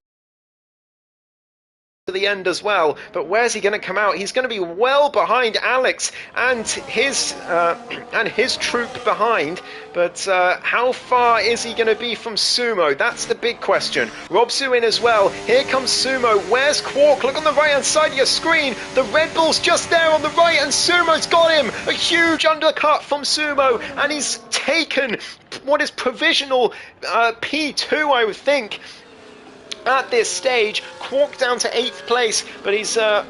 Speaker 1: the end as well, but where's he going to come out? He's going to be well behind Alex and his troop behind, but how far is he going to be from Sumo? That's the big question. Robsu in as well. Here comes Sumo. Where's Quark? Look on the right hand side of your screen. The Red Bull's just there on the right, and Sumo's got him. A huge undercut from Sumo, and he's taken what is provisional P2, I would think. At this stage, Quark down to 8th place, but he's a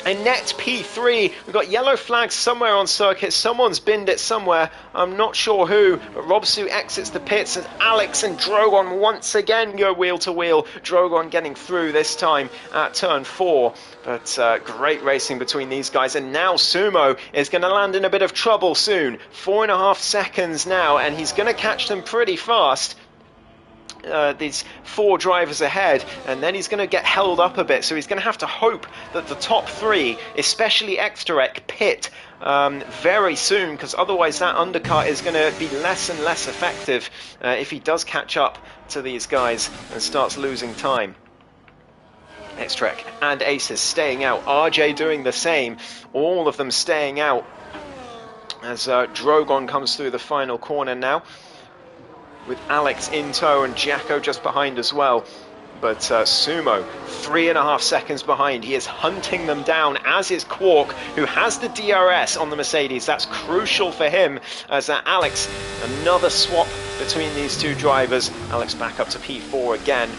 Speaker 1: net P3. We've got yellow flags somewhere on circuit. Someone's binned it somewhere. I'm not sure who, but Robsu exits the pits, and Alex and Drogon once again go wheel to wheel. Drogon getting through this time at turn 4. But great racing between these guys, and now Sumo is going to land in a bit of trouble soon. 4.5 seconds now, and he's going to catch them pretty fast. These 4 drivers ahead, and then he's going to get held up a bit, so he's going to have to hope that the top 3, especially Extraek, pit very soon, because otherwise that undercut is going to be less and less effective if he does catch up to these guys and starts losing time. Extraek and Aces staying out, RJ doing the same, all of them staying out as Drogon comes through the final corner now, with Alex in tow and Jacko just behind as well. But Sumo, 3.5 seconds behind. He is hunting them down, as is Quark, who has the DRS on the Mercedes. That's crucial for him, as Alex, another swap between these two drivers. Alex back up to P4 again,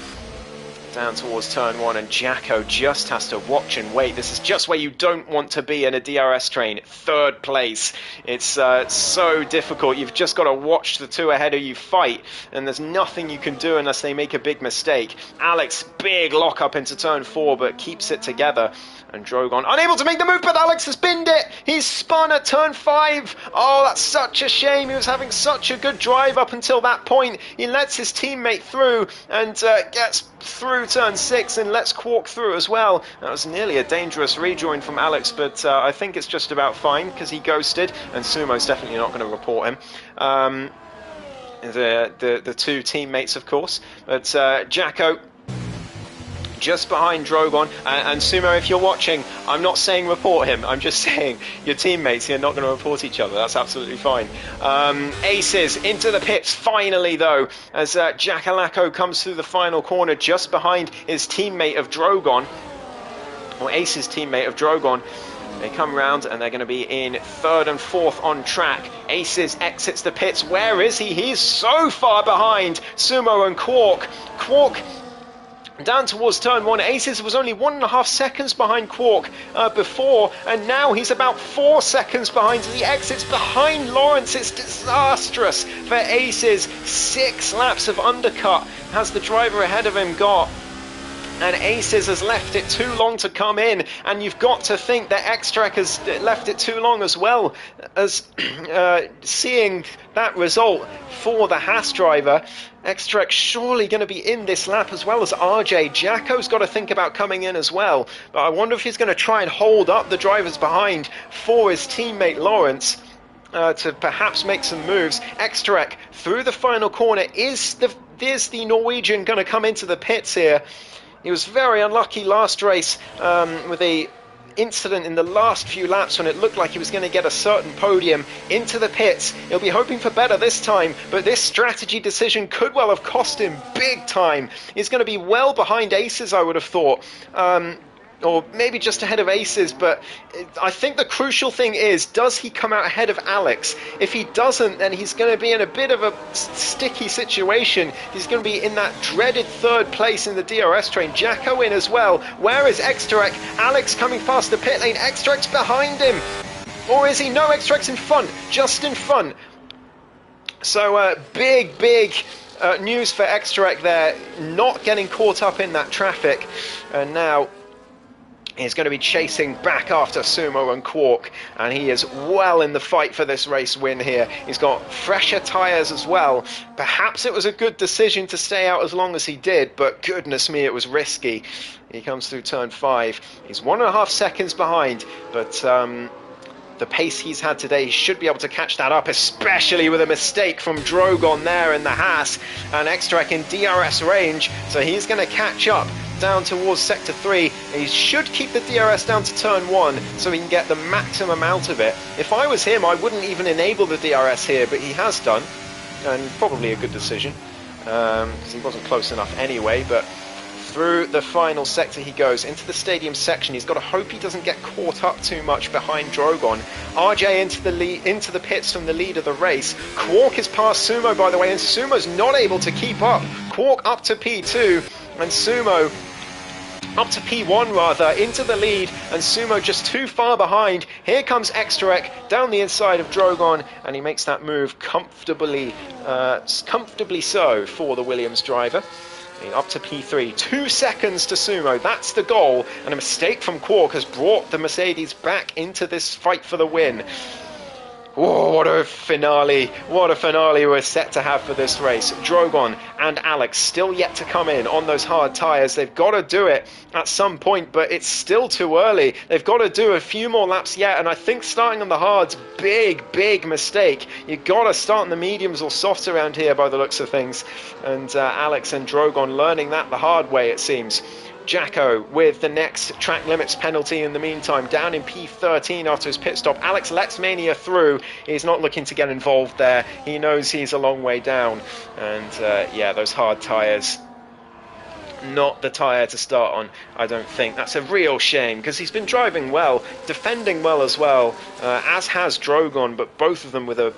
Speaker 1: down towards turn 1, and Jacko just has to watch and wait. This is just where you don't want to be in a DRS train. 3rd place. It's so difficult. You've just got to watch the 2 ahead of you fight, and there's nothing you can do unless they make a big mistake. Alex, big lock up into turn 4, but keeps it together. And Drogon unable to make the move, but Alex has binned it. He's spun at turn 5. Oh, that's such a shame. He was having such a good drive up until that point. He lets his teammate through and gets through turn 6 and lets Quark through as well. That was nearly a dangerous rejoin from Alex, but I think it's just about fine because he ghosted, and Sumo's definitely not going to report him. The 2 teammates, of course, but Jacko just behind Drogon, and Sumo, if you're watching, I'm not saying report him, I'm just saying your teammates here are not going to report each other. That's absolutely fine. Aces into the pits finally though, as Jackalacko comes through the final corner just behind his teammate of Drogon, or Ace's teammate of Drogon. They come round and they're going to be in 3rd and 4th on track. Aces exits the pits. Where is he? He's so far behind Sumo and Quark. Quark down towards turn 1. Aces was only 1.5 seconds behind Quark before, and now he's about 4 seconds behind. He exits behind Lawrence. It's disastrous for Aces. 6 laps of undercut has the driver ahead of him got. and Aces has left it too long to come in, and you've got to think that Extrac has left it too long as well, as seeing that result for the Haas driver. Extrac surely going to be in this lap, as well as RJ. Jacko's got to think about coming in as well, but I wonder if he's going to try and hold up the drivers behind for his teammate Lawrence. To perhaps make some moves. Extrac through the final corner. Is the Norwegian going to come into the pits here? He was very unlucky last race with a incident in the last few laps when it looked like he was going to get a certain podium. Into the pits. He'll be hoping for better this time, but this strategy decision could well have cost him big time. He's going to be well behind Aces, I would have thought. Or maybe just ahead of Aces, but I think the crucial thing is, does he come out ahead of Alex? If he doesn't, then he's going to be in a bit of a sticky situation. He's going to be in that dreaded third place in the DRS train. Jacko in as well. Where is Extrac? Alex coming past the pit lane. Extrac's behind him. Or is he? No, Extrac's in front. Just in front. So big news for Extrac there. Not getting caught up in that traffic. And now he's going to be chasing back after Sumo and Quark, and he is well in the fight for this race win here. He's got fresher tyres as well. Perhaps it was a good decision to stay out as long as he did, but goodness me, it was risky. He comes through turn 5. He's 1.5 seconds behind, but the pace he's had today, he should be able to catch that up, especially with a mistake from Drogon there in the Haas, and Extrac in DRS range, so he's going to catch up down towards sector 3. He should keep the DRS down to turn 1 so he can get the maximum out of it. If I was him, I wouldn't even enable the DRS here, but he has done, and probably a good decision, because he wasn't close enough anyway. But through the final sector he goes, into the stadium section. He's got to hope he doesn't get caught up too much behind Drogon. RJ into the pits from the lead of the race. Quark is past Sumo, by the way, and Sumo's not able to keep up. Quark up to P2, and Sumo up to P1 rather, into the lead, and Sumo just too far behind. Here comes Extrac down the inside of Drogon, and he makes that move comfortably so for the Williams driver. Up to P3, 2 seconds to Sumo, that's the goal, and a mistake from Quark has brought the Mercedes back into this fight for the win. Oh, what a finale we're set to have for this race. Drogon and Alex still yet to come in on those hard tyres. They've got to do it at some point, but it's still too early. They've got to do a few more laps yet, and I think starting on the hards, big mistake. You've got to start on the mediums or softs around here by the looks of things, and Alex and Drogon learning that the hard way, it seems. Jacko with the next track limits penalty in the meantime, down in P13 after his pit stop. Alex lets Mania through. He's not looking to get involved there. He knows he's a long way down. And yeah, those hard tyres, not the tyre to start on, I don't think. That's a real shame, because he's been driving well, defending well as well, as has Drogon, but both of them with a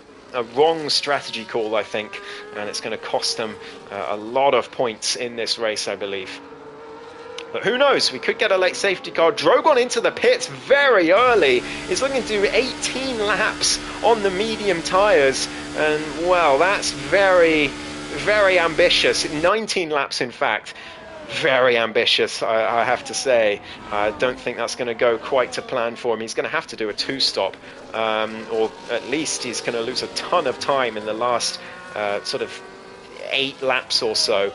Speaker 1: wrong strategy call, I think. And it's going to cost them a lot of points in this race, I believe. But who knows, we could get a late safety car. Drogon into the pits very early. He's looking to do 18 laps on the medium tyres. And, well, that's very ambitious. 19 laps, in fact. Very ambitious, I have to say. I don't think that's going to go quite to plan for him. He's going to have to do a 2-stop. Or at least he's going to lose a ton of time in the last sort of 8 laps or so.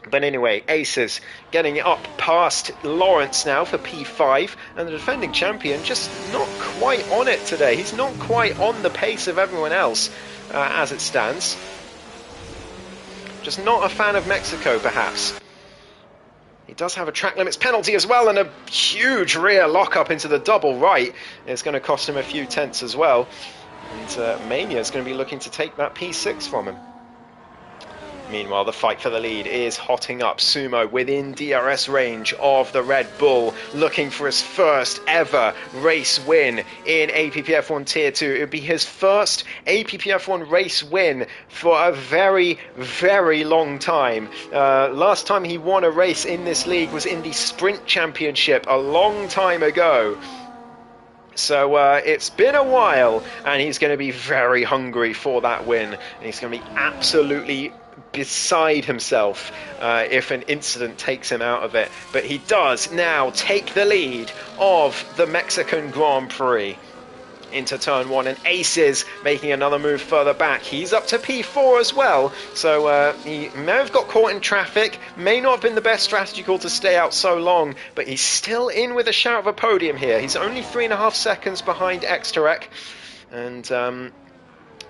Speaker 1: But anyway, Aces getting it up past Lawrence now for P5, and the defending champion just not quite on it today. He's not quite on the pace of everyone else as it stands. Just not a fan of Mexico, perhaps. He does have a track limits penalty as well, and a huge rear lockup into the double right. It's going to cost him a few tenths as well. And Mania is going to be looking to take that P6 from him. Meanwhile, the fight for the lead is hotting up. Sumo within DRS range of the Red Bull, looking for his first ever race win in APPF1 Tier 2. It would be his first APPF1 race win for a very long time. Last time he won a race in this league was in the Sprint Championship a long time ago. So it's been a while, and he's going to be very hungry for that win. And he's going to be absolutely beside himself if an incident takes him out of it. But he does now take the lead of the Mexican Grand Prix into turn 1, and Aces making another move further back. He's up to P4 as well, so he may have got caught in traffic, may not have been the best strategy call to stay out so long, but he's still in with a shout of a podium here. He's only 3.5 seconds behind Exterek, and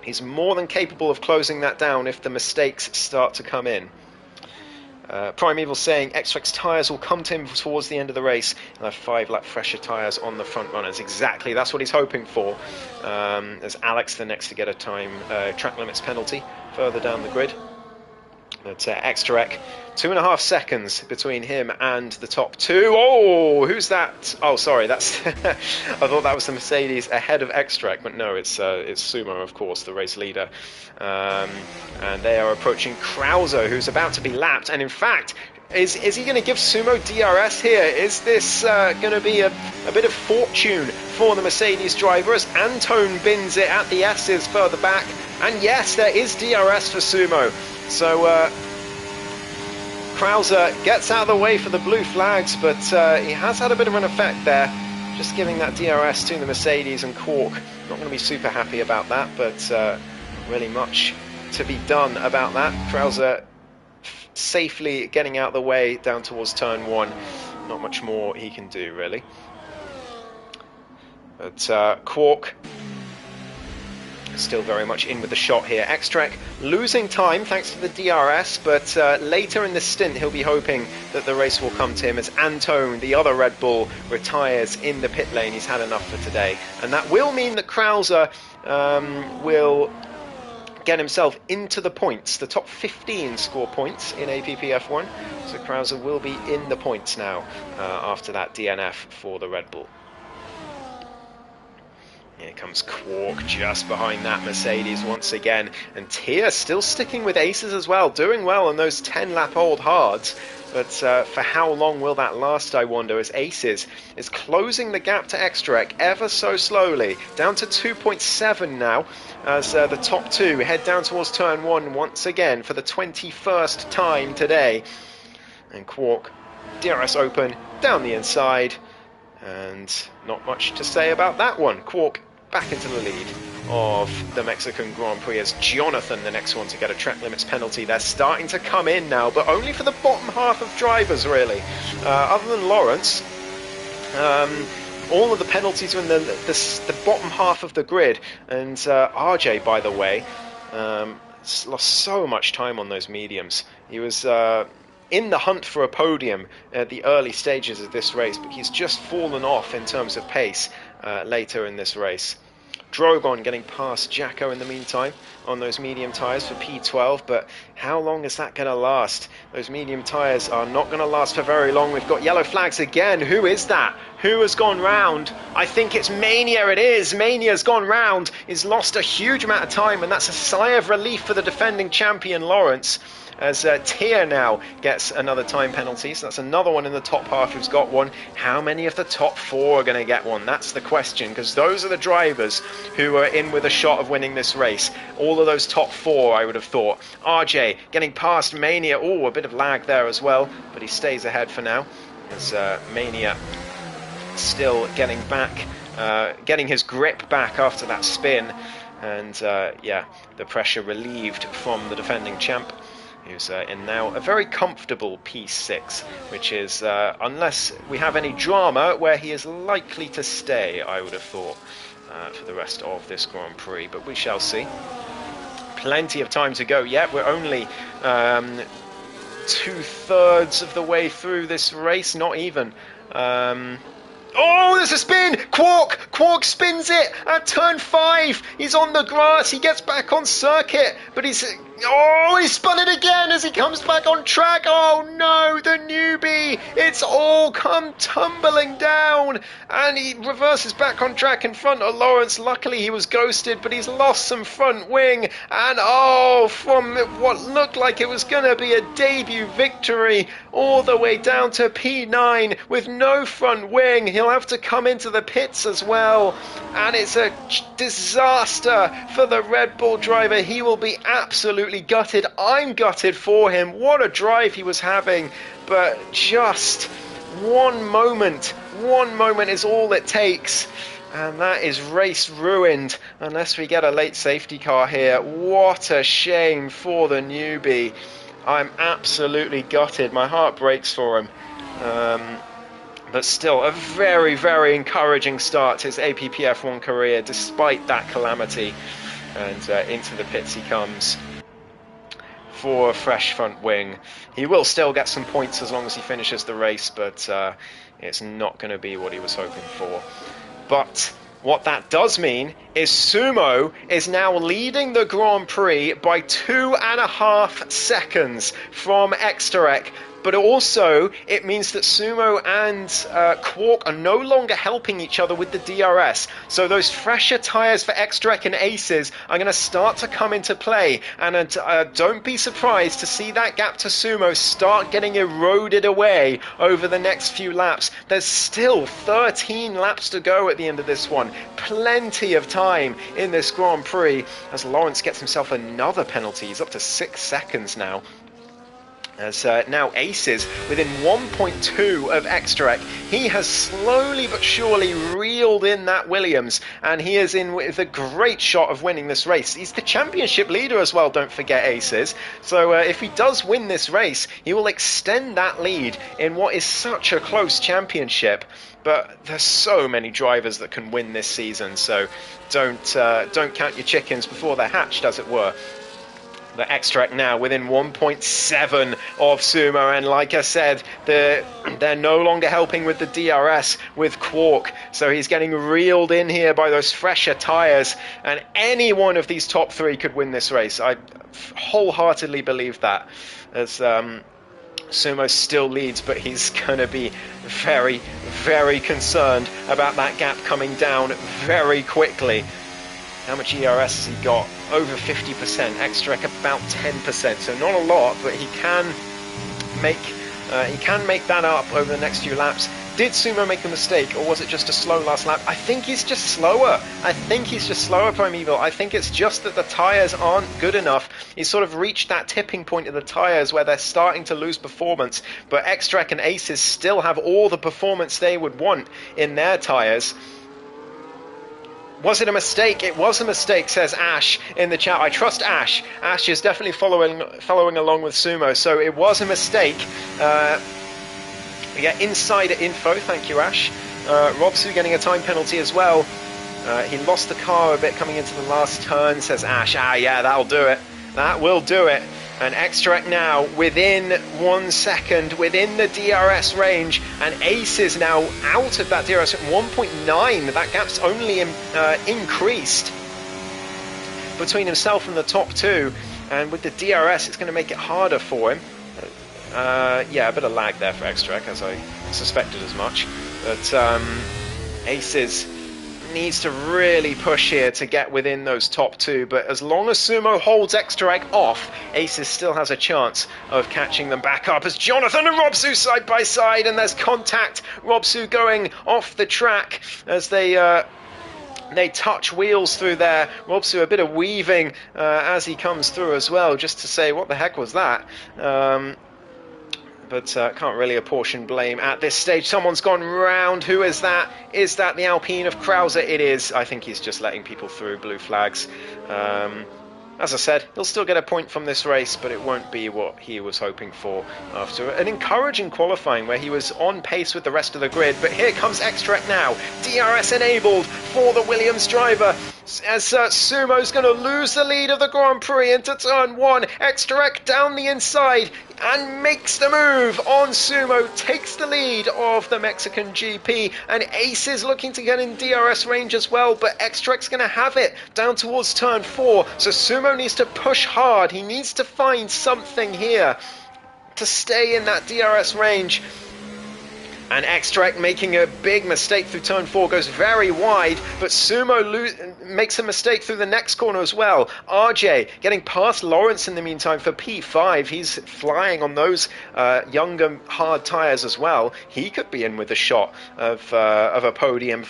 Speaker 1: he's more than capable of closing that down if the mistakes start to come in. Primeval saying Extrek's tyres will come to him towards the end of the race and have 5 lap fresher tyres on the front runners. Exactly, that's what he's hoping for. As Alex the next to get a time track limits penalty further down the grid. But Exterek, 2.5 seconds between him and the top 2. Oh, who's that? Oh, sorry, that's I thought that was the Mercedes ahead of Exterek, but no, it's Sumo, of course, the race leader. And they are approaching Krauser, who's about to be lapped. And in fact, is he going to give Sumo DRS here? Is this going to be a bit of fortune for the Mercedes driver as Antone bins it at the S's further back? And yes, there is DRS for Sumo. So Krauser gets out of the way for the blue flags, but he has had a bit of an effect there, just giving that DRS to the Mercedes, and Quark not going to be super happy about that, but really much to be done about that. Krauser safely getting out of the way down towards turn 1. Not much more he can do, really. But Quark still very much in with the shot here. Extrek losing time thanks to the DRS, but later in the stint he'll be hoping that the race will come to him as Antone, the other Red Bull, retires in the pit lane. He's had enough for today, and that will mean that Krauser will get himself into the points. The top 15 score points in APPF1, so Krauser will be in the points now after that DNF for the Red Bull. Here comes Quark just behind that Mercedes once again, and Tia still sticking with Aces as well, doing well on those 10-lap-old hards, but for how long will that last, I wonder, as Aces is closing the gap to Exterek ever so slowly, down to 2.7 now, as the top 2 head down towards turn 1 once again for the 21st time today. And Quark, DRS open, down the inside, and not much to say about that one. Quark back into the lead of the Mexican Grand Prix as Jonathan, the next one to get a track limits penalty. They're starting to come in now, but only for the bottom half of drivers, really. Other than Lawrence, all of the penalties are in the bottom half of the grid. And RJ, by the way, lost so much time on those mediums. He was in the hunt for a podium at the early stages of this race, but he's just fallen off in terms of pace later in this race. Drogon getting past Jacko in the meantime on those medium tyres for P12, but how long is that going to last? Those medium tyres are not going to last for very long. We've got yellow flags again. Who is that? Who has gone round? I think it's Mania. It is. Mania's gone round. He's lost a huge amount of time, and that's a sigh of relief for the defending champion Lawrence, as Tia now gets another time penalty. So that's another one in the top half who's got one. How many of the top 4 are going to get one? That's the question, because those are the drivers who are in with a shot of winning this race. All of those top 4, I would have thought. RJ getting past Mania. Oh, a bit of lag there as well, but he stays ahead for now, as Mania still getting back, getting his grip back after that spin. And yeah, the pressure relieved from the defending champ, who's in now a very comfortable P6, which is, unless we have any drama, where he is likely to stay, I would have thought, for the rest of this Grand Prix, but we shall see. Plenty of time to go yet. We're only 2/3 of the way through this race, not even. Oh, there's a spin! Quark spins it at turn 5. He's on the grass. He gets back on circuit, but he spun it again as he comes back on track. Oh no, the newbie! It's all come tumbling down, and he reverses back on track in front of Lawrence. Luckily, he was ghosted, but he's lost some front wing, and from what looked like it was going to be a debut victory, all the way down to P9 with no front wing. He'll have to come into the pits as well, and it's a disaster for the Red Bull driver. He will be absolutely absolutely gutted. I'm gutted for him. What a drive he was having. But just one moment is all it takes. And that is race ruined unless we get a late safety car here. What a shame for the newbie. I'm absolutely gutted. My heart breaks for him. But still, a very, very encouraging start to his APPF1 career, despite that calamity. And into the pits he comes for a fresh front wing. He will still get some points as long as he finishes the race, but it's not going to be what he was hoping for. But what that does mean is Sumo is now leading the Grand Prix by 2.5 seconds from Exterek. But also, it means that Sumo and Quark are no longer helping each other with the DRS. So those fresher tyres for Exterek and Aces are going to start to come into play. And don't be surprised to see that gap to Sumo start getting eroded away over the next few laps. There's still 13 laps to go at the end of this one. Plenty of time in this Grand Prix as Lawrence gets himself another penalty. He's up to 6 seconds now. As now Aces within 1.2 of Exterek. He has slowly but surely reeled in that Williams, and he is in with a great shot of winning this race. He's the championship leader as well, don't forget, Aces. So if he does win this race, he will extend that lead in what is such a close championship. But there's so many drivers that can win this season, so don't count your chickens before they're hatched, as it were. The Exterek now within 1.7 of Sumo, and like I said, they're no longer helping with the DRS with Quark, so he's getting reeled in here by those fresher tyres, and any one of these top three could win this race. I wholeheartedly believe that, as Sumo still leads, but he's going to be very, very concerned about that gap coming down very quickly. How much ERS has he got? Over 50%. Exterek about 10%. So not a lot, but he can make that up over the next few laps. Did Sumo make a mistake, or was it just a slow last lap? I think he's just slower. Primeval. I think it's just that the tyres aren't good enough. He's sort of reached that tipping point of the tyres where they're starting to lose performance. But Exterek and Aces still have all the performance they would want in their tyres. Was it a mistake? It was a mistake, says Ash in the chat. I trust Ash. Ash is definitely following along with Sumo, so it was a mistake. We get insider info, thank you, Ash. Robsu getting a time penalty as well. He lost the car a bit coming into the last turn, says Ash. Yeah, that'll do it. That will do it. And Exterek now within 1 second, within the DRS range, and Ace is now out of that DRS at 1.9. That gap's only increased between himself and the top two, and with the DRS it's going to make it harder for him. Yeah, a bit of lag there for Exterek, as I suspected as much. But Aces needs to really push here to get within those top two, but as long as Sumo holds Exterek off, Aces still has a chance of catching them back up as Jonathan and Robsu side by side, and there's contact. Robsu going off the track as they touch wheels through there. Robsu a bit of weaving as he comes through as well, just to say what the heck was that. But can't really apportion blame at this stage. Someone's gone round. Who is that? Is that the Alpine of Krauser? It is. I think he's just letting people through. Blue flags. As I said, he'll still get a point from this race, but it won't be what he was hoping for after an encouraging qualifying where he was on pace with the rest of the grid. But here comes Exterek now. DRS enabled for the Williams driver. As Sumo's going to lose the lead of the Grand Prix into turn one. Exterek down the inside and makes the move on Sumo, takes the lead of the Mexican GP, and Ace is looking to get in DRS range as well, but Exterek's going to have it down towards turn four, so Sumo needs to push hard. He needs to find something here to stay in that DRS range. And Exterek making a big mistake through turn four, goes very wide, but Sumo makes a mistake through the next corner as well. RJ getting past Lawrence in the meantime for P5. He's flying on those younger hard tyres as well. He could be in with a shot of a podium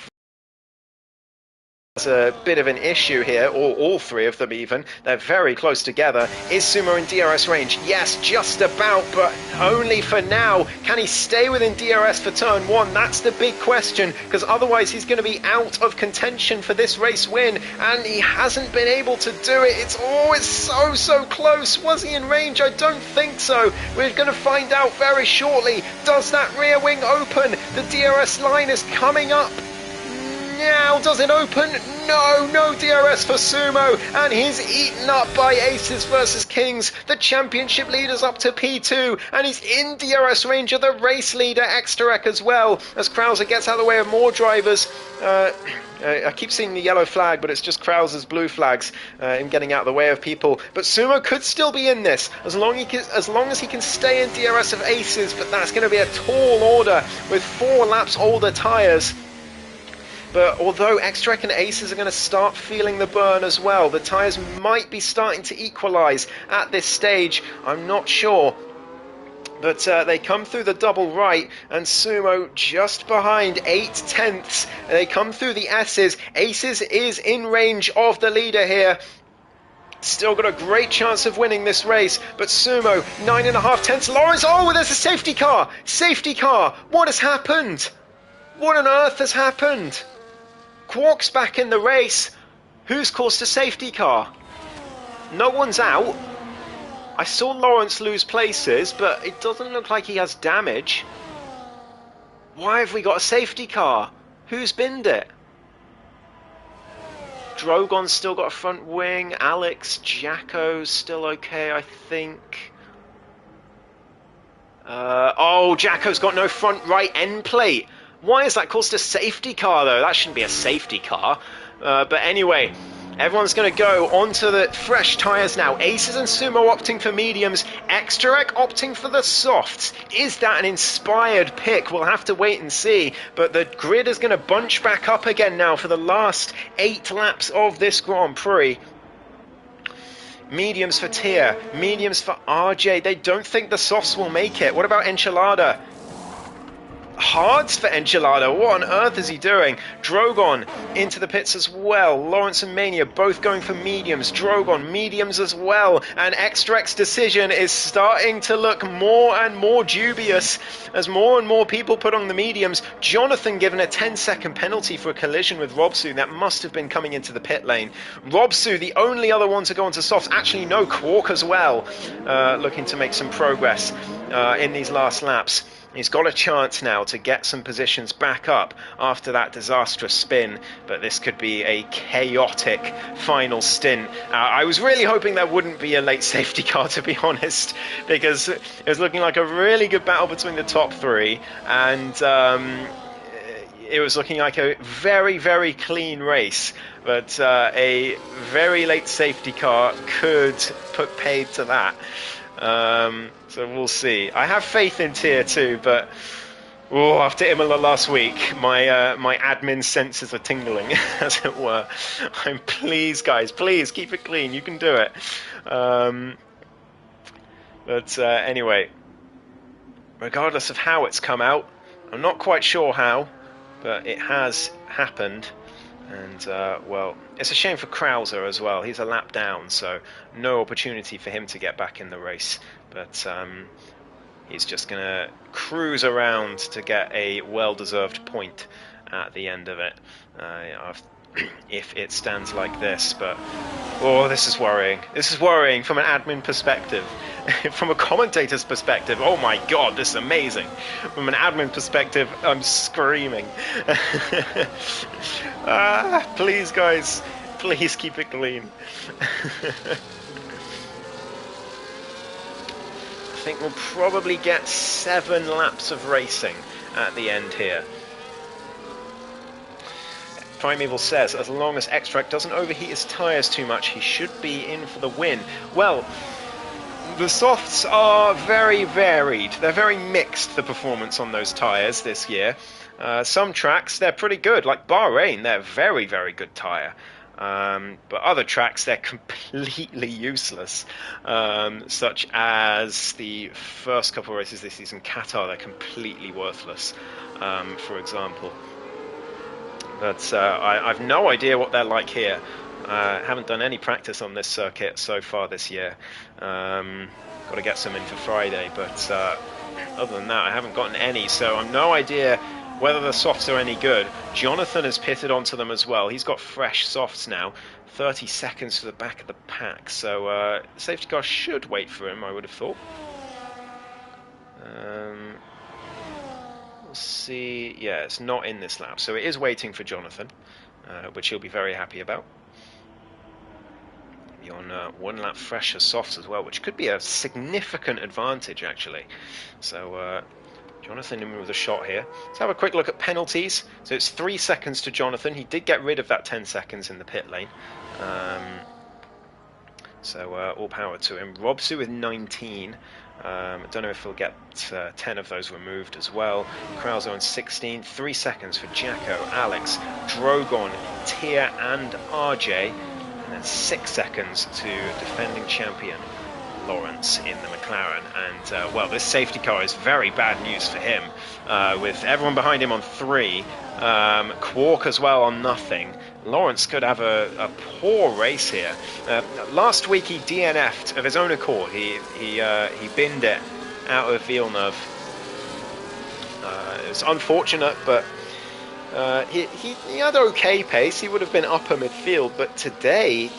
Speaker 1: It's a bit of an issue here, or all three of them even. They're very close together. Is Sumo in DRS range? Yes, just about, but only for now. Can he stay within DRS for turn one? That's the big question, because otherwise he's going to be out of contention for this race win, and he hasn't been able to do it. It's always so close. Was he in range? I don't think so. We're going to find out very shortly. Does that rear wing open? The DRS line is coming up. Now, does it open? No DRS for Sumo, and he's eaten up by Aces versus Kings. The championship leader's up to P2, and he's in DRS range of the race leader, Exterek, as well, as Krauser gets out of the way of more drivers. I keep seeing the yellow flag, but it's just Krauser's blue flags, him getting out of the way of people. But Sumo could still be in this, as long as he can stay in DRS of Aces, but that's going to be a tall order with 4 laps older tyres. But although Extrek and Aces are going to start feeling the burn as well, the tyres might be starting to equalise at this stage. I'm not sure. But they come through the double right, and Sumo just behind 8/10. They come through the S's. Aces is in range of the leader here. Still got a great chance of winning this race, but Sumo, 9.5/10. Lawrence, oh, there's a safety car! Safety car! What has happened? What on earth has happened? Quark's back in the race. Who's caused a safety car? No one's out. I saw Lawrence lose places, but it doesn't look like he has damage. Why have we got a safety car? Who's binned it? Drogon's still got a front wing. Alex, Jacko's still okay, I think. Oh, Jacko's got no front right end plate. Why is that caused a safety car, though? That shouldn't be a safety car. But anyway, everyone's going to go onto the fresh tyres now. Aces and Sumo opting for mediums. Exterek opting for the softs. Is that an inspired pick? We'll have to wait and see. But the grid is going to bunch back up again now for the last 8 laps of this Grand Prix. Mediums for Tia. Mediums for RJ. They don't think the softs will make it. What about Enchilada? Hards for Enchilada. What on earth is he doing? Drogon into the pits as well. Lawrence and Mania both going for mediums. Drogon mediums as well. And Extrek's decision is starting to look more and more dubious as more and more people put on the mediums. Jonathan given a 10-second penalty for a collision with Robsu. That must have been coming into the pit lane. Robsu, the only other one to go onto softs. Actually, no, Quark as well. Looking to make some progress in these last laps. He's got a chance now to get some positions back up after that disastrous spin, but this could be a chaotic final stint. I was really hoping there wouldn't be a late safety car, to be honest, because it was looking like a really good battle between the top 3, and it was looking like a very clean race, but a very late safety car could put paid to that. So we'll see. I have faith in Tier 2, but after Imola last week, my admin senses are tingling, as it were. Please, guys, please keep it clean. You can do it. But anyway, regardless of how it's come out, I'm not quite sure how, but it has happened. And, well, it's a shame for Krauser as well. He's a lap down, so no opportunity for him to get back in the race. But he's just going to cruise around to get a well-deserved point at the end of it, if it stands like this. But, this is worrying. This is worrying from an admin perspective. From a commentator's perspective, oh my god, this is amazing. From an admin perspective, I'm screaming. Please, guys, please keep it clean. I think we'll probably get 7 laps of racing at the end here. Primeval says, as long as Extract doesn't overheat his tyres too much, he should be in for the win. Well, the softs are very varied. They're very mixed, the performance on those tyres this year. Some tracks, they're pretty good, like Bahrain, they're very good tyre. But other tracks, they're completely useless, such as the first couple of races this season, Qatar, they're completely worthless, for example. But I've no idea what they're like here. Haven't done any practice on this circuit so far this year. Got to get some in for Friday, but other than that, I haven't gotten any, so I've no idea whether the softs are any good. Jonathan has pitted onto them as well. He's got fresh softs now, 30 seconds to the back of the pack, so safety car should wait for him, I would have thought. We'll see. Yeah, it's not in this lap, so it is waiting for Jonathan, which he'll be very happy about. On 1 lap fresher softs as well, which could be a significant advantage actually. So Jonathan in with a shot here. Let's have a quick look at penalties. So it's 3 seconds to Jonathan. He did get rid of that 10 seconds in the pit lane. So all power to him. Robsu with 19. I don't know if he'll get 10 of those removed as well. Krauser on 16. 3 seconds for Jacko, Alex, Drogon, Tia and RJ. And then 6 seconds to defending champion Lawrence in the McLaren. And well, this safety car is very bad news for him, with everyone behind him on 3, Quark as well on nothing. Lawrence could have a poor race here. Last week he DNF'd of his own accord. He binned it out of Villeneuve. It's unfortunate, but he had okay pace. He would have been upper midfield, but today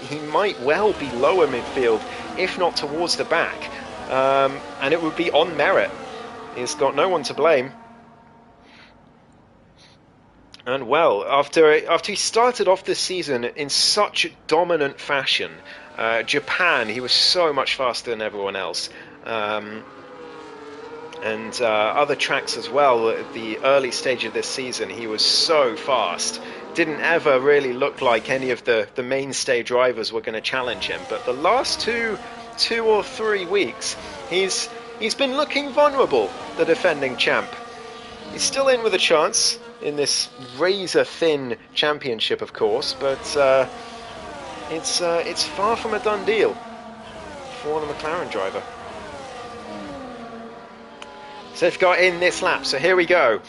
Speaker 1: he might well be lower midfield, if not towards the back, and it would be on merit. He's got no one to blame. And well, after he started off this season in such dominant fashion, Japan, he was so much faster than everyone else. And other tracks as well. At the early stage of this season, he was so fast. Didn't ever really look like any of the mainstay drivers were going to challenge him. But the last two or 3 weeks, he's been looking vulnerable, the defending champ. He's still in with a chance in this razor-thin championship, of course, but it's far from a done deal for the McLaren driver. Safety car in this lap, so here we go.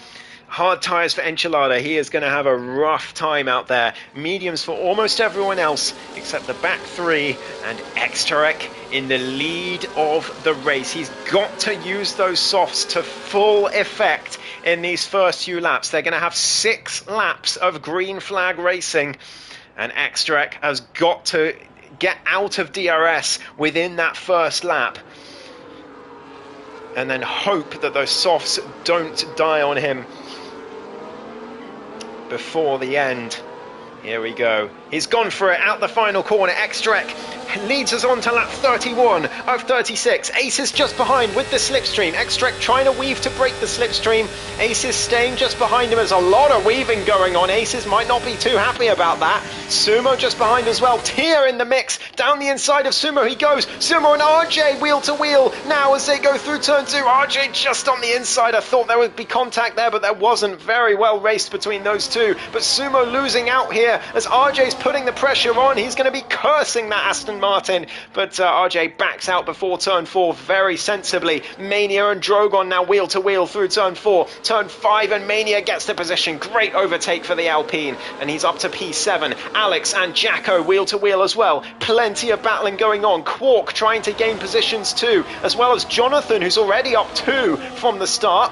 Speaker 1: Hard tyres for Enchilada. He is going to have a rough time out there. Mediums for almost everyone else except the back 3, and Extarek in the lead of the race. He's got to use those softs to full effect in these first few laps. They're going to have 6 laps of green flag racing, and Extarek has got to get out of DRS within that first lap, and then hope that those softs don't die on him before the end. Here we go. He's gone for it out the final corner. Extarek leads us on to lap 31 of 36. Ace is just behind with the slipstream. Extarek trying to weave to break the slipstream. Ace is staying just behind him. There's a lot of weaving going on. Aces might not be too happy about that. Sumo just behind as well. Tia in the mix. Down the inside of Sumo he goes. Sumo and RJ wheel to wheel now as they go through turn 2. RJ just on the inside. I thought there would be contact there, but there wasn't. Very well raced between those two. But Sumo losing out here as RJ's putting the pressure on. He's going to be cursing that Aston Martin, but RJ backs out before turn 4 very sensibly. Mania and Drogon now wheel to wheel through turn 4. Turn 5 and Mania gets the position. Great overtake for the Alpine, and he's up to P7. Alex and Jacko wheel to wheel as well. Plenty of battling going on. Quark trying to gain positions too, as well as Jonathan, who's already up 2 from the start.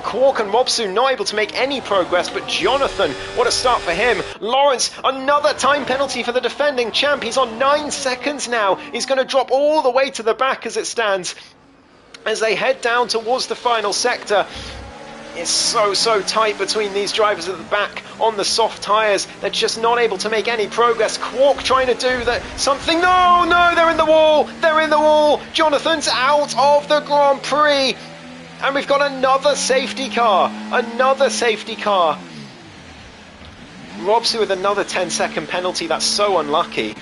Speaker 1: Quark and Mobsu not able to make any progress, but Jonathan, what a start for him. Lawrence, another time penalty for the defending champ. He's on 9 seconds now. He's going to drop all the way to the back as it stands, as they head down towards the final sector. It's so tight between these drivers at the back on the soft tyres. They're just not able to make any progress. Quark trying to do something. No, they're in the wall. They're in the wall. Jonathan's out of the Grand Prix. And we've got another safety car. Another safety car. Robsu with another 10-second penalty. That's so unlucky.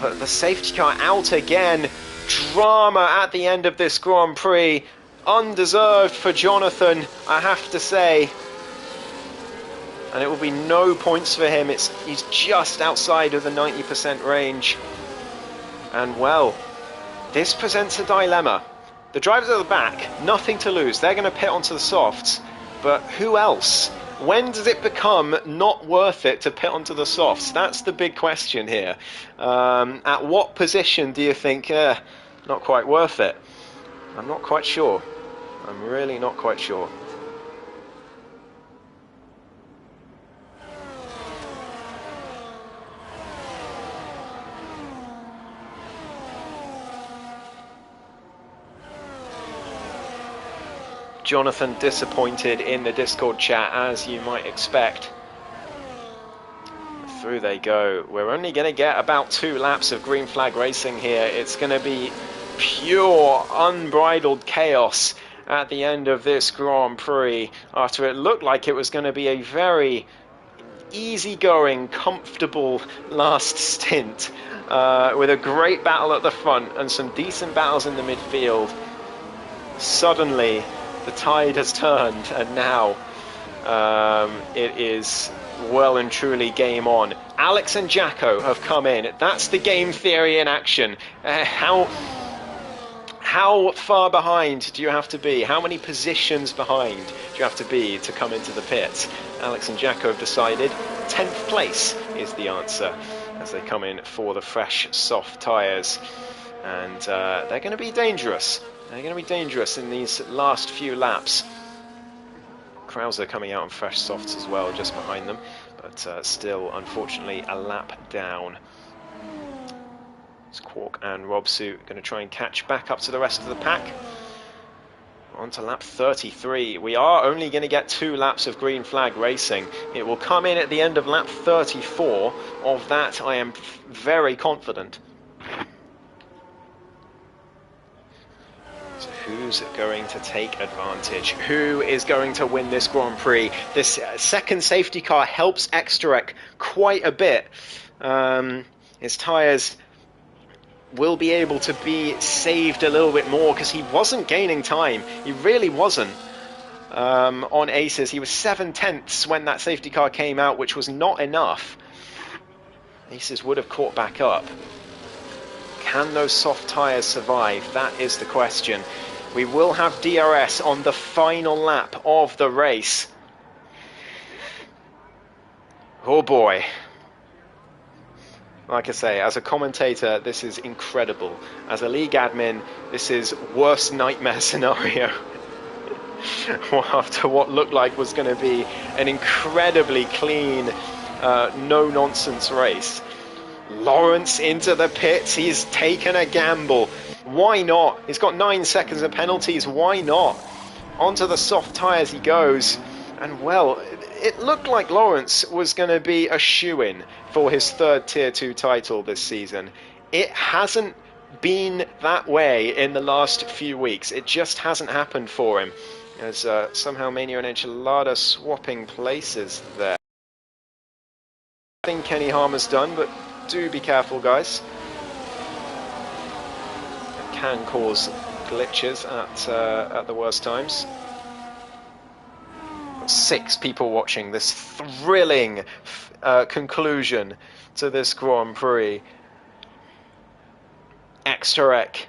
Speaker 1: But the safety car out again. Drama at the end of this Grand Prix. Undeserved for Jonathan, I have to say. And it will be no points for him. He's just outside of the 90% range. And well, this presents a dilemma. The drivers at the back, nothing to lose. They're going to pit onto the softs. But who else? When does it become not worth it to pit onto the softs? That's the big question here. At what position do you think, not quite worth it? I'm not quite sure. I'm really not quite sure. Jonathan disappointed in the Discord chat, as you might expect. Through they go. We're only going to get about 2 laps of green flag racing here. It's going to be pure, unbridled chaos at the end of this Grand Prix, after it looked like it was going to be a very easygoing, comfortable last stint, with a great battle at the front and some decent battles in the midfield. Suddenly, the tide has turned, and now it is well and truly game on. Alex and Jacko have come in. That's the game theory in action. How far behind do you have to be? How many positions behind do you have to be to come into the pits? Alex and Jacko have decided 10th place is the answer as they come in for the fresh soft tyres. And they're going to be dangerous. They're going to be dangerous in these last few laps. Krauser coming out on fresh softs as well, just behind them, but still, unfortunately, a lap down. It's Quark and Robsu going to try and catch back up to the rest of the pack. On to lap 33. We are only going to get 2 laps of green flag racing. It will come in at the end of lap 34. Of that, I am very confident. So who's going to take advantage? Who is going to win this Grand Prix? This second safety car helps Exterek quite a bit. His tyres will be able to be saved a little bit more because he wasn't gaining time. He really wasn't. On Aces, he was 7/10 when that safety car came out, which was not enough. Aces would have caught back up. Can those soft tyres survive? That is the question. We will have DRS on the final lap of the race. Oh boy. Like I say, as a commentator, this is incredible. As a league admin, this is worst nightmare scenario. After what looked like was going to be an incredibly clean, no-nonsense race. Lawrence into the pits. He's taken a gamble. Why not? He's got 9 seconds of penalties. Why not? Onto the soft tyres he goes. And well, it looked like Lawrence was going to be a shoo-in for his 3rd Tier 2 title this season. It hasn't been that way in the last few weeks. It just hasn't happened for him. As somehow Mania and Enchilada swapping places there. I think Kenny Harmer's done, but do be careful, guys. It can cause glitches at the worst times. 6 people watching this thrilling conclusion to this Grand Prix. Exterek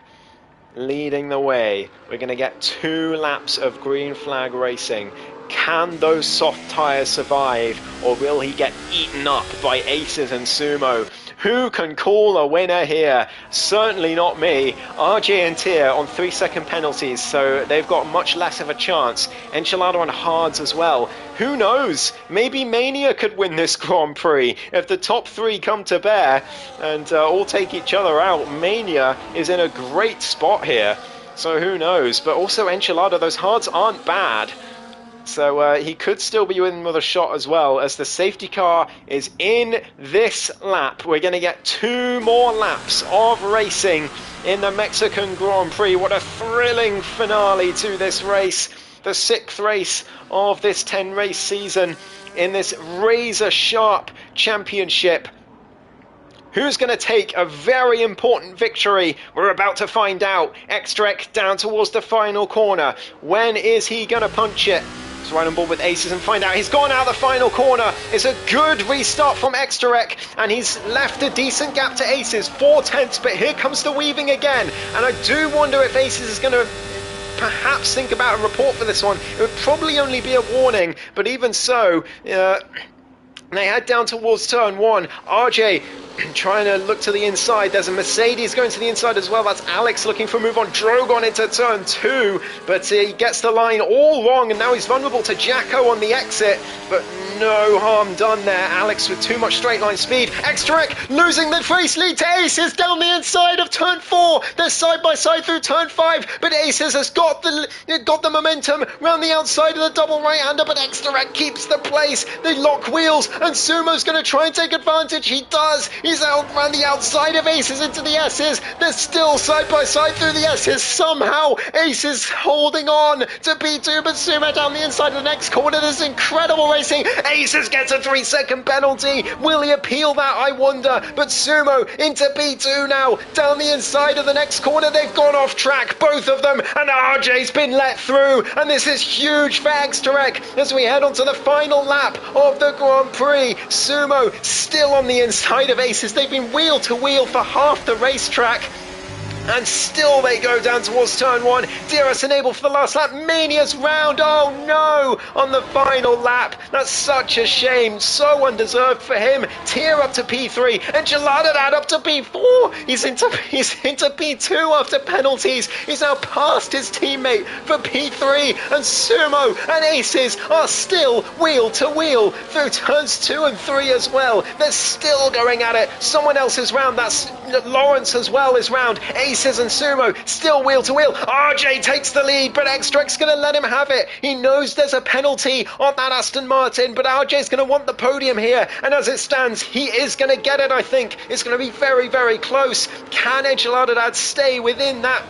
Speaker 1: leading the way. We're going to get 2 laps of green flag racing. Can those soft tyres survive, or will he get eaten up by Aces and Sumo? Who can call a winner here? Certainly not me. RJ and Tier on 3-second penalties, so they've got much less of a chance. Enchilada on hards as well. Who knows? Maybe Mania could win this Grand Prix. If the top 3 come to bear and all take each other out, Mania is in a great spot here. So who knows? But also Enchilada, those hards aren't bad. So he could still be in with a shot as well, as the safety car is in this lap. We're going to get 2 more laps of racing in the Mexican Grand Prix. What a thrilling finale to this race. The 6th race of this 10-race season in this razor-sharp championship. Who's going to take a very important victory? We're about to find out. Exterek down towards the final corner. When is he going to punch it? Let's ride on board with Aces and find out. He's gone out the final corner. It's a good restart from Exterek, and he's left a decent gap to Aces, 4/10, but here comes the weaving again. And I do wonder if Aces is going to perhaps think about a report for this one. It would probably only be a warning, but even so, they head down towards turn 1. RJ trying to look to the inside. There's a Mercedes going to the inside as well. That's Alex looking for a move on Drogon into turn 2, but he gets the line all wrong, and now he's vulnerable to Jacko on the exit, but no harm done there. Alex with too much straight line speed. Extrarech losing the race lead to Aces down the inside of turn 4. They're side by side through turn 5, but Aces has got the momentum round the outside of the double right-hander, but Extrarech keeps the place. They lock wheels, and Sumo's going to try and take advantage. He does. He's out around the outside of Aces into the S's. They're still side by side through the S's. Somehow Aces holding on to P2, but Sumo down the inside of the next corner. There's incredible racing. Aces gets a 3-second penalty. Will he appeal that, I wonder? But Sumo into P2 now. Down the inside of the next corner. They've gone off track, both of them, and RJ's been let through. And this is huge for Extrarech as we head on to the final lap of the Grand Prix. Sumo still on the inside of Aces. They've been wheel to wheel for half the racetrack, and still they go down towards turn 1. DRS enabled for the last lap. Mania's round. Oh no! On the final lap. That's such a shame. So undeserved for him. Tier up to P3 and Geladadad up to P4. He's into P2 after penalties. He's now past his teammate for P3, and Sumo and Aces are still wheel to wheel through turns 2 and 3 as well. They're still going at it. Someone else is round. That's Lawrence as well is round. Aces and Sumo still wheel to wheel. RJ takes the lead, but Extract's going to let him have it. He knows there's a penalty on that Aston Martin, but RJ's going to want the podium here, and as it stands, he is going to get it, I think. It's going to be very, very close. Can Geladadad stay within that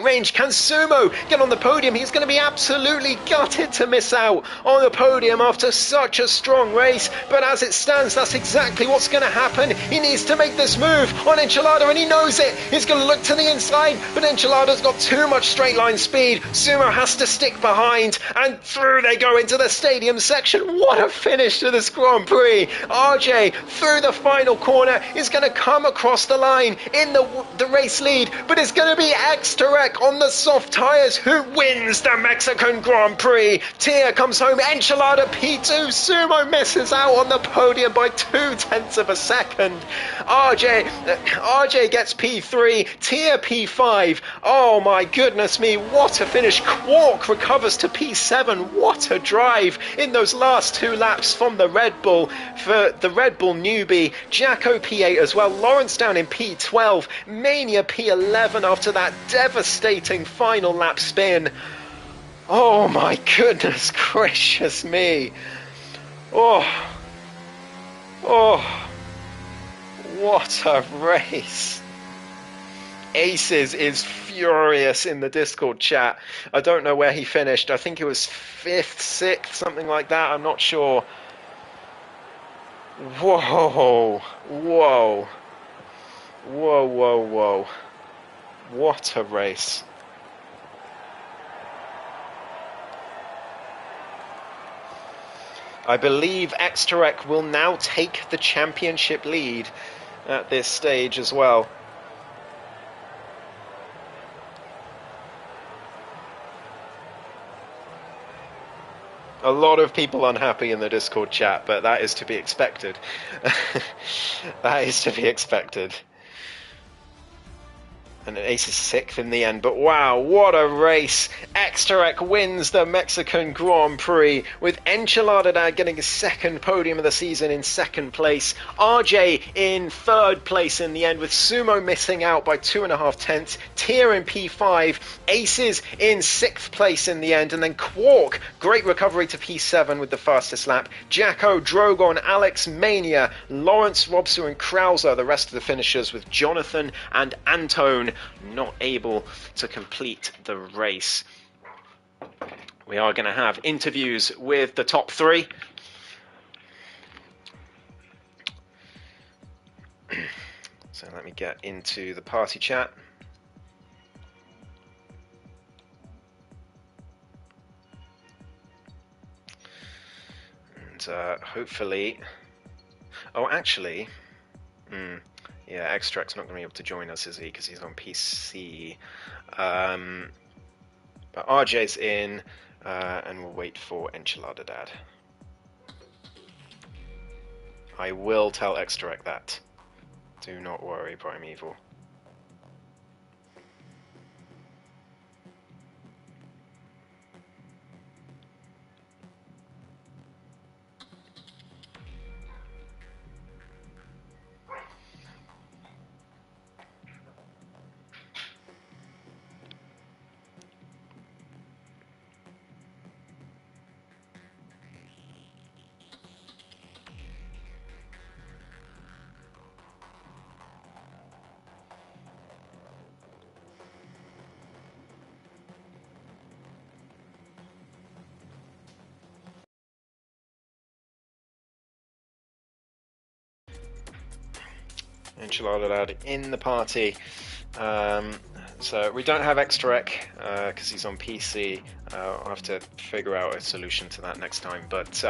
Speaker 1: range? Can Sumo get on the podium? He's going to be absolutely gutted to miss out on the podium after such a strong race, but as it stands, that's exactly what's going to happen. He needs to make this move on Enchilada, and he knows it. He's going to look to the inside, but Enchilada's got too much straight line speed. Sumo has to stick behind, and through they go into the stadium section. What a finish to this Grand Prix. RJ through the final corner is going to come across the line in the race lead, but it's going to be Extrarech on the soft tyres who wins the Mexican Grand Prix. Tia comes home. Enchilada P2. Sumo misses out on the podium by 0.2 of a second. RJ gets P3. Tia P5. Oh my goodness me, what a finish. Quark recovers to P7. What a drive in those last 2 laps from the Red Bull for the Red Bull newbie. Jacko P8 as well. Lawrence down in P12. Mania P11 after that devastating final lap spin. Oh my goodness gracious me. Oh, what a race. Aces is furious in the Discord chat. I don't know where he finished. I think it was 5th, 6th, something like that. I'm not sure. Whoa. What a race. I believe Extrarech will now take the championship lead at this stage as well. A lot of people unhappy in the Discord chat, but that is to be expected. That is to be expected. And Ace is 6th in the end, but wow, what a race. Extrarech wins the Mexican Grand Prix, with Enchilada getting his 2nd podium of the season in 2nd place. RJ in 3rd place in the end, with Sumo missing out by 2.5 tenths. Tier in P5. Aces in 6th place in the end, and then Quark, great recovery to P7 with the fastest lap. Jacko, Drogon, Alex, Mania, Lawrence, Robster and Krauser, the rest of the finishers, with Jonathan and Antone not able to complete the race. We are going to have interviews with the top 3. So let me get into the party chat. And hopefully... Oh, actually... Yeah, Extract's not going to be able to join us, is he? Because he's on PC. But RJ's in, and we'll wait for Enchilada Dad. I will tell X-Direct that. Do not worry, Primeval. Enchilada Dad in the party. So we don't have X-Direct because he's on PC. I'll have to figure out a solution to that next time. But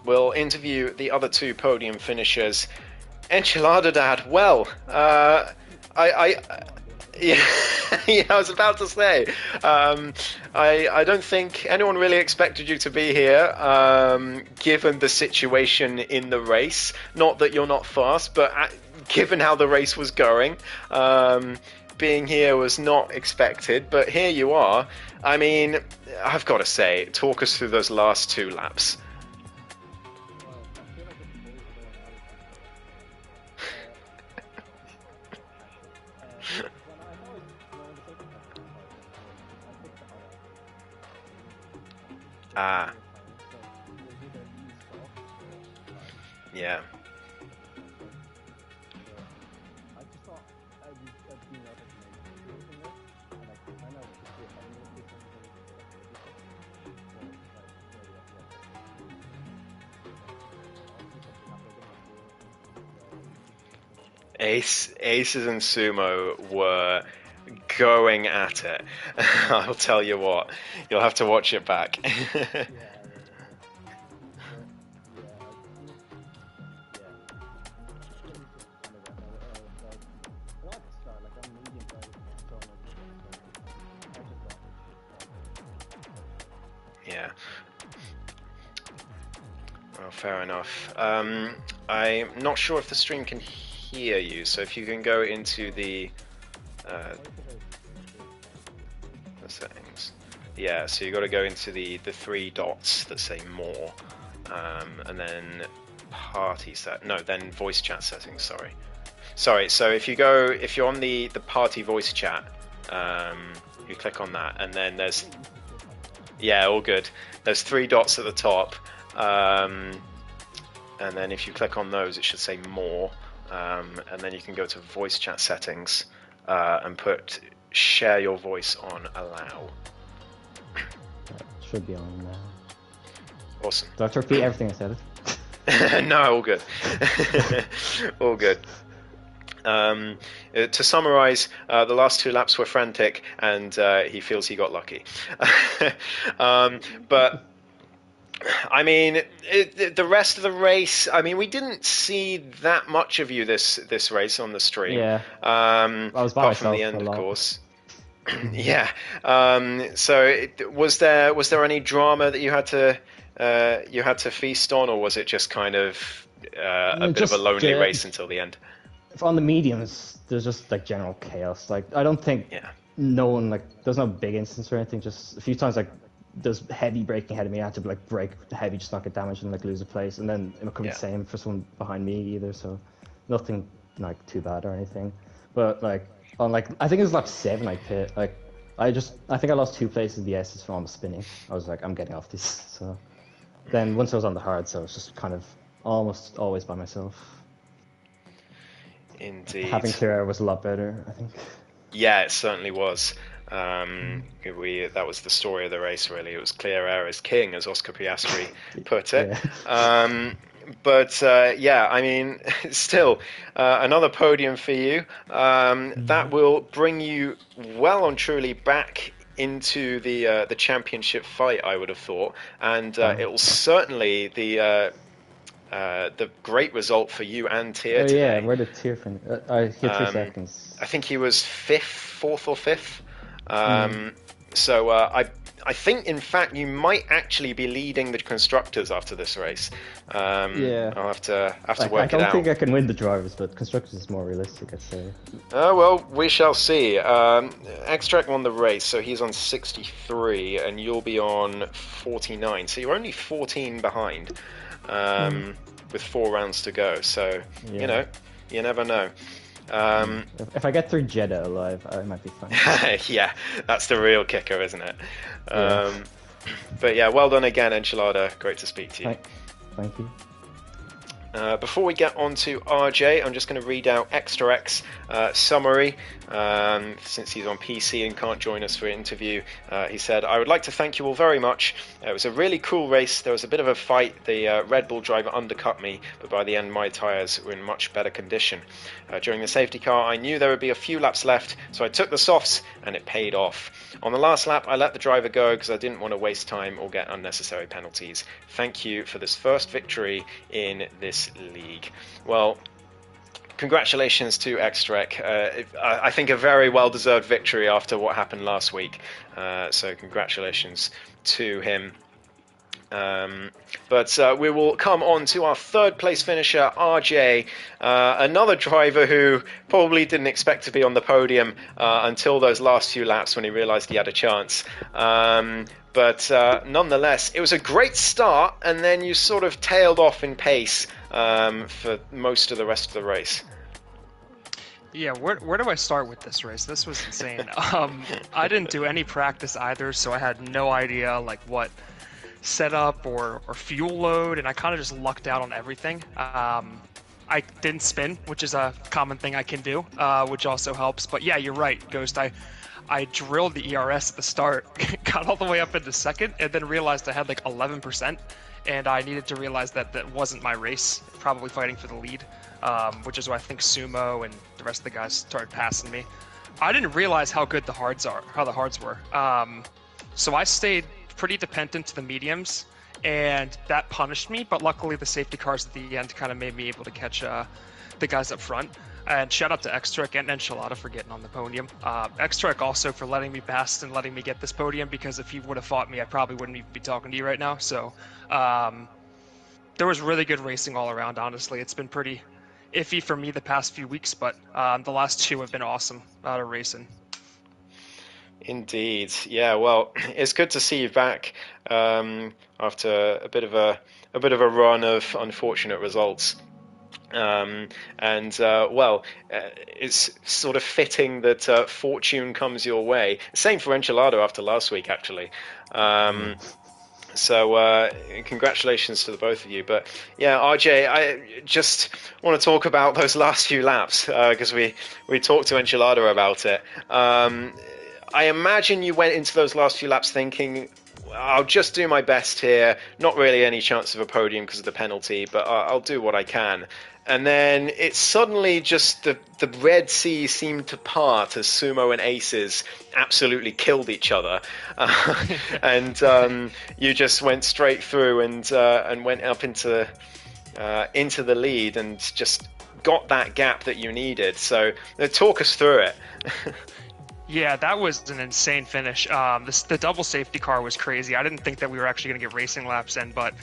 Speaker 1: we'll interview the other two podium finishers. Enchilada Dad, well, yeah, yeah, I was about to say, I don't think anyone really expected you to be here, given the situation in the race. Not that you're not fast, but given how the race was going, being here was not expected, but here you are. I mean, I've got to say, talk us through those last 2 laps. Yeah. Aces and Sumo were going at it. I'll tell you what, you'll have to watch it back. Yeah. Well, fair enough. I'm not sure if the stream can hear you, so if you can go into the settings. Yeah, so you got to go into the 3 dots that say more, and then party set. No, then voice chat settings. Sorry. So if you're on the party voice chat, you click on that, and then there's all good. There's 3 dots at the top, and then if you click on those, it should say more, and then you can go to voice chat settings and put share your voice on allow.
Speaker 2: Should be on now.
Speaker 1: Awesome.
Speaker 2: Do I have to repeat everything I said?
Speaker 1: No, all good. All good. To summarize, the last 2 laps were frantic, and he feels he got lucky. But I mean, the rest of the race, I mean, we didn't see that much of you this race on the stream.
Speaker 2: Yeah. I was by
Speaker 1: apart from the end, of course. Yeah. So was there any drama that you had to feast on, or was it just kind of a bit of a lonely race until the end?
Speaker 2: On the mediums, there's just like general chaos. Like I don't think no one there's no big instance or anything. Just a few times there's heavy braking ahead of me. I had to brake heavy, just not get damaged and lose a place. And then it could be the same for someone behind me either. So nothing too bad or anything. But on I think it was lap 7 I pit. I think I lost 2 places in the S's from almost spinning. I was like, I'm getting off this. So then once I was on the hard, so it's just kind of almost always by myself.
Speaker 1: Indeed.
Speaker 2: Having clear air was a lot better, I think.
Speaker 1: Yeah, it certainly was. That was the story of the race, really. It was clear air is king, as Oscar Piastri put it. Yeah. But I mean, still another podium for you. That will bring you well and truly back into the championship fight, I would have thought, and it will certainly the great result for you and Tier today.
Speaker 2: Yeah, where did Tier finish? He had 3 seconds.
Speaker 1: I think he was 4th or 5th. So I think, in fact, you might actually be leading the constructors after this race.
Speaker 2: Yeah.
Speaker 1: I'll have to
Speaker 2: Like,
Speaker 1: work
Speaker 2: I
Speaker 1: it
Speaker 2: don't
Speaker 1: out.
Speaker 2: think I can win the drivers, but constructors is more realistic, I'd say.
Speaker 1: Well, we shall see. Extract won the race, so he's on 63, and you'll be on 49. So you're only 14 behind, with 4 rounds to go. So,
Speaker 2: Yeah.
Speaker 1: you know, you never know.
Speaker 2: If I get through Jeddah alive, I might be fine.
Speaker 1: Yeah, that's the real kicker, isn't it?
Speaker 2: Yeah.
Speaker 1: But yeah, well done again, Enchilada. Great to speak to you.
Speaker 2: Thank you.
Speaker 1: Before we get on to RJ, I'm just going to read out Extra X summary, since he's on PC and can't join us for an interview. He said, "I would like to thank you all very much. It was a really cool race. There was a bit of a fight. The Red Bull driver undercut me, but by the end my tyres were in much better condition. During the safety car, I knew there would be a few laps left, so I took the softs and it paid off. On the last lap, I let the driver go because I didn't want to waste time or get unnecessary penalties. Thank you for this first victory in this league." Well, congratulations to Xtrek. I think a very well-deserved victory after what happened last week. So congratulations to him. But we will come on to our third place finisher, RJ, another driver who probably didn't expect to be on the podium until those last few laps when he realized he had a chance. But nonetheless, it was a great start, and then you sort of tailed off in pace for most of the rest of the race.
Speaker 3: Yeah, where do I start with this race? This was insane. I didn't do any practice either, so I had no idea like what setup or fuel load, and I kind of just lucked out on everything. I didn't spin, which is a common thing I can do, which also helps. But yeah, you're right, Ghost. I drilled the ERS at the start, got all the way up into second, and then realized I had like 11%, and I needed to realize that that wasn't my race, probably fighting for the lead, which is why I think Sumo and the rest of the guys started passing me. I didn't realize how good the hards were. So I stayed pretty dependent to the mediums, and that punished me, but luckily the safety cars at the end kind of made me able to catch the guys up front. And shout out to Xtrek and Enchilada for getting on the podium. Xtrek also for letting me pass and letting me get this podium, because if he would have fought me, I probably wouldn't even be talking to you right now. So there was really good racing all around, honestly. It's been pretty iffy for me the past few weeks, but the last 2 have been awesome out of racing.
Speaker 1: Indeed, yeah. Well, it's good to see you back after a bit of a run of unfortunate results. It's sort of fitting that fortune comes your way. Same for Enchilada after last week, actually. So congratulations to the both of you. But yeah, RJ, I just want to talk about those last few laps because we talked to Enchilada about it. I imagine you went into those last few laps thinking, I'll just do my best here. Not really any chance of a podium because of the penalty, but I'll do what I can. And then it suddenly just, the Red Sea seemed to part as Sumo and Aces absolutely killed each other. And you just went straight through and went up into the lead and just got that gap that you needed. So talk us through it.
Speaker 3: Yeah, that was an insane finish. The double safety car was crazy. I didn't think that we were actually going to get racing laps in, but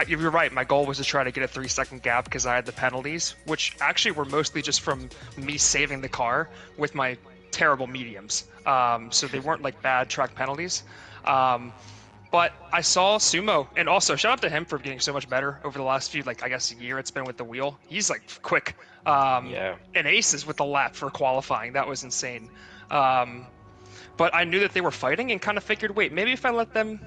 Speaker 3: you're right. My goal was to try to get a 3-second gap because I had the penalties, which actually were mostly just from me saving the car with my terrible mediums. So they weren't like bad track penalties. But I saw Sumo, and also shout out to him for getting so much better over the last few, like I guess a year it's been with the wheel. He's like quick.
Speaker 1: Yeah.
Speaker 3: And aces with the lap for qualifying. That was insane. But I knew that they were fighting and kind of figured, wait, maybe if I let them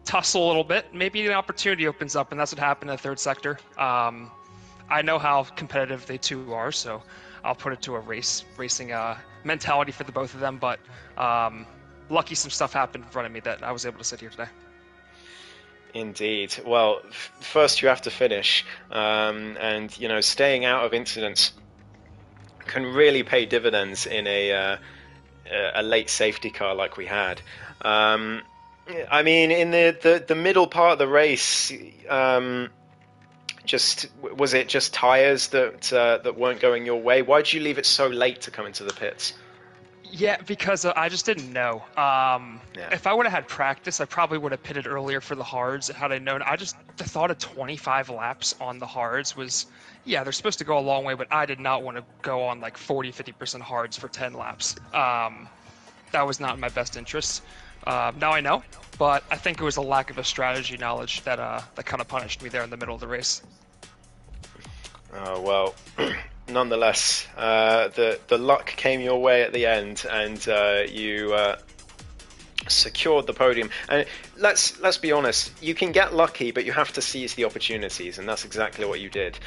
Speaker 3: tussle a little bit, maybe an opportunity opens up, and that's what happened in the third sector. I know how competitive they two are, so I'll put it to a racing mentality for the both of them, but lucky some stuff happened in front of me that I was able to sit here today.
Speaker 1: Indeed. Well, first you have to finish, and staying out of incidents can really pay dividends in a late safety car like we had. I mean, in the middle part of the race, was it just tires that weren't going your way? Why did you leave it so late to come into the pits?
Speaker 3: Yeah, because I just didn't know.
Speaker 1: Yeah.
Speaker 3: If I would have had practice, I probably would have pitted earlier for the hards. Had I known, the thought of 25 laps on the hards was, yeah, they're supposed to go a long way, but I did not want to go on like 40, 50% hards for 10 laps. That was not in my best interest. Now I know, but I think it was a lack of a strategy knowledge that kind of punished me there in the middle of the race.
Speaker 1: Oh, well, nonetheless, the luck came your way at the end, and you secured the podium. And let's be honest, you can get lucky, but you have to seize the opportunities, and that's exactly what you did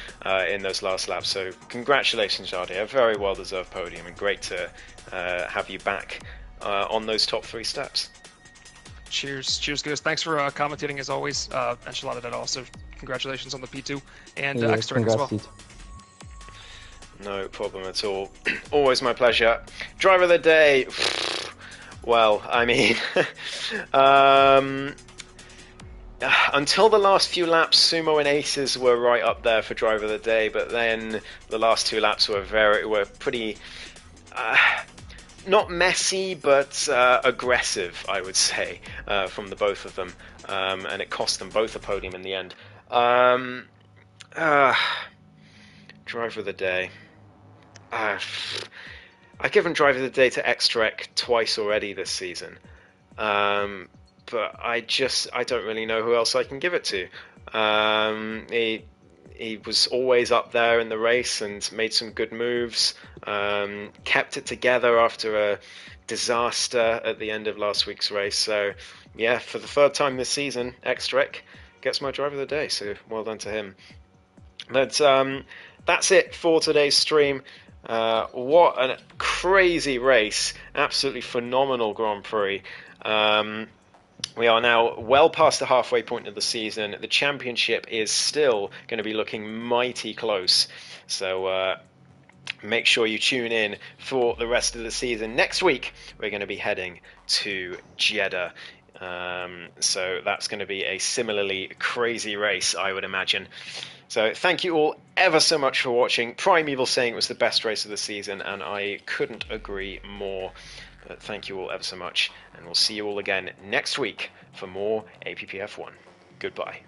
Speaker 1: in those last laps. So congratulations, Jardy, a very well-deserved podium, and great to have you back on those top 3 steps.
Speaker 3: Cheers, guys. Thanks for commentating as always. Enchilada did also. Congratulations on the P2 and extra as well.
Speaker 1: No problem at all. Always my pleasure. Driver of the day. Well, I mean, until the last few laps, Sumo and Aces were right up there for driver of the day, but then the last 2 laps were pretty not messy, but aggressive, I would say, from the both of them, and it cost them both a podium in the end. Driver of the day. I've given driver of the day to Xtrek twice already this season, but I don't really know who else I can give it to. He was always up there in the race and made some good moves, kept it together after a disaster at the end of last week's race. So yeah, for the 3rd time this season, Xtrek gets my driver of the day, so well done to him. But that's it for today's stream. What a crazy race. Absolutely phenomenal Grand Prix. We are now well past the halfway point of the season. The championship is still going to be looking mighty close. So make sure you tune in for the rest of the season. Next week, we're going to be heading to Jeddah. So that's going to be a similarly crazy race, I would imagine. So thank you all ever so much for watching. Primeval saying it was the best race of the season, and I couldn't agree more. But thank you all ever so much, and we'll see you all again next week for more APPF1. Goodbye.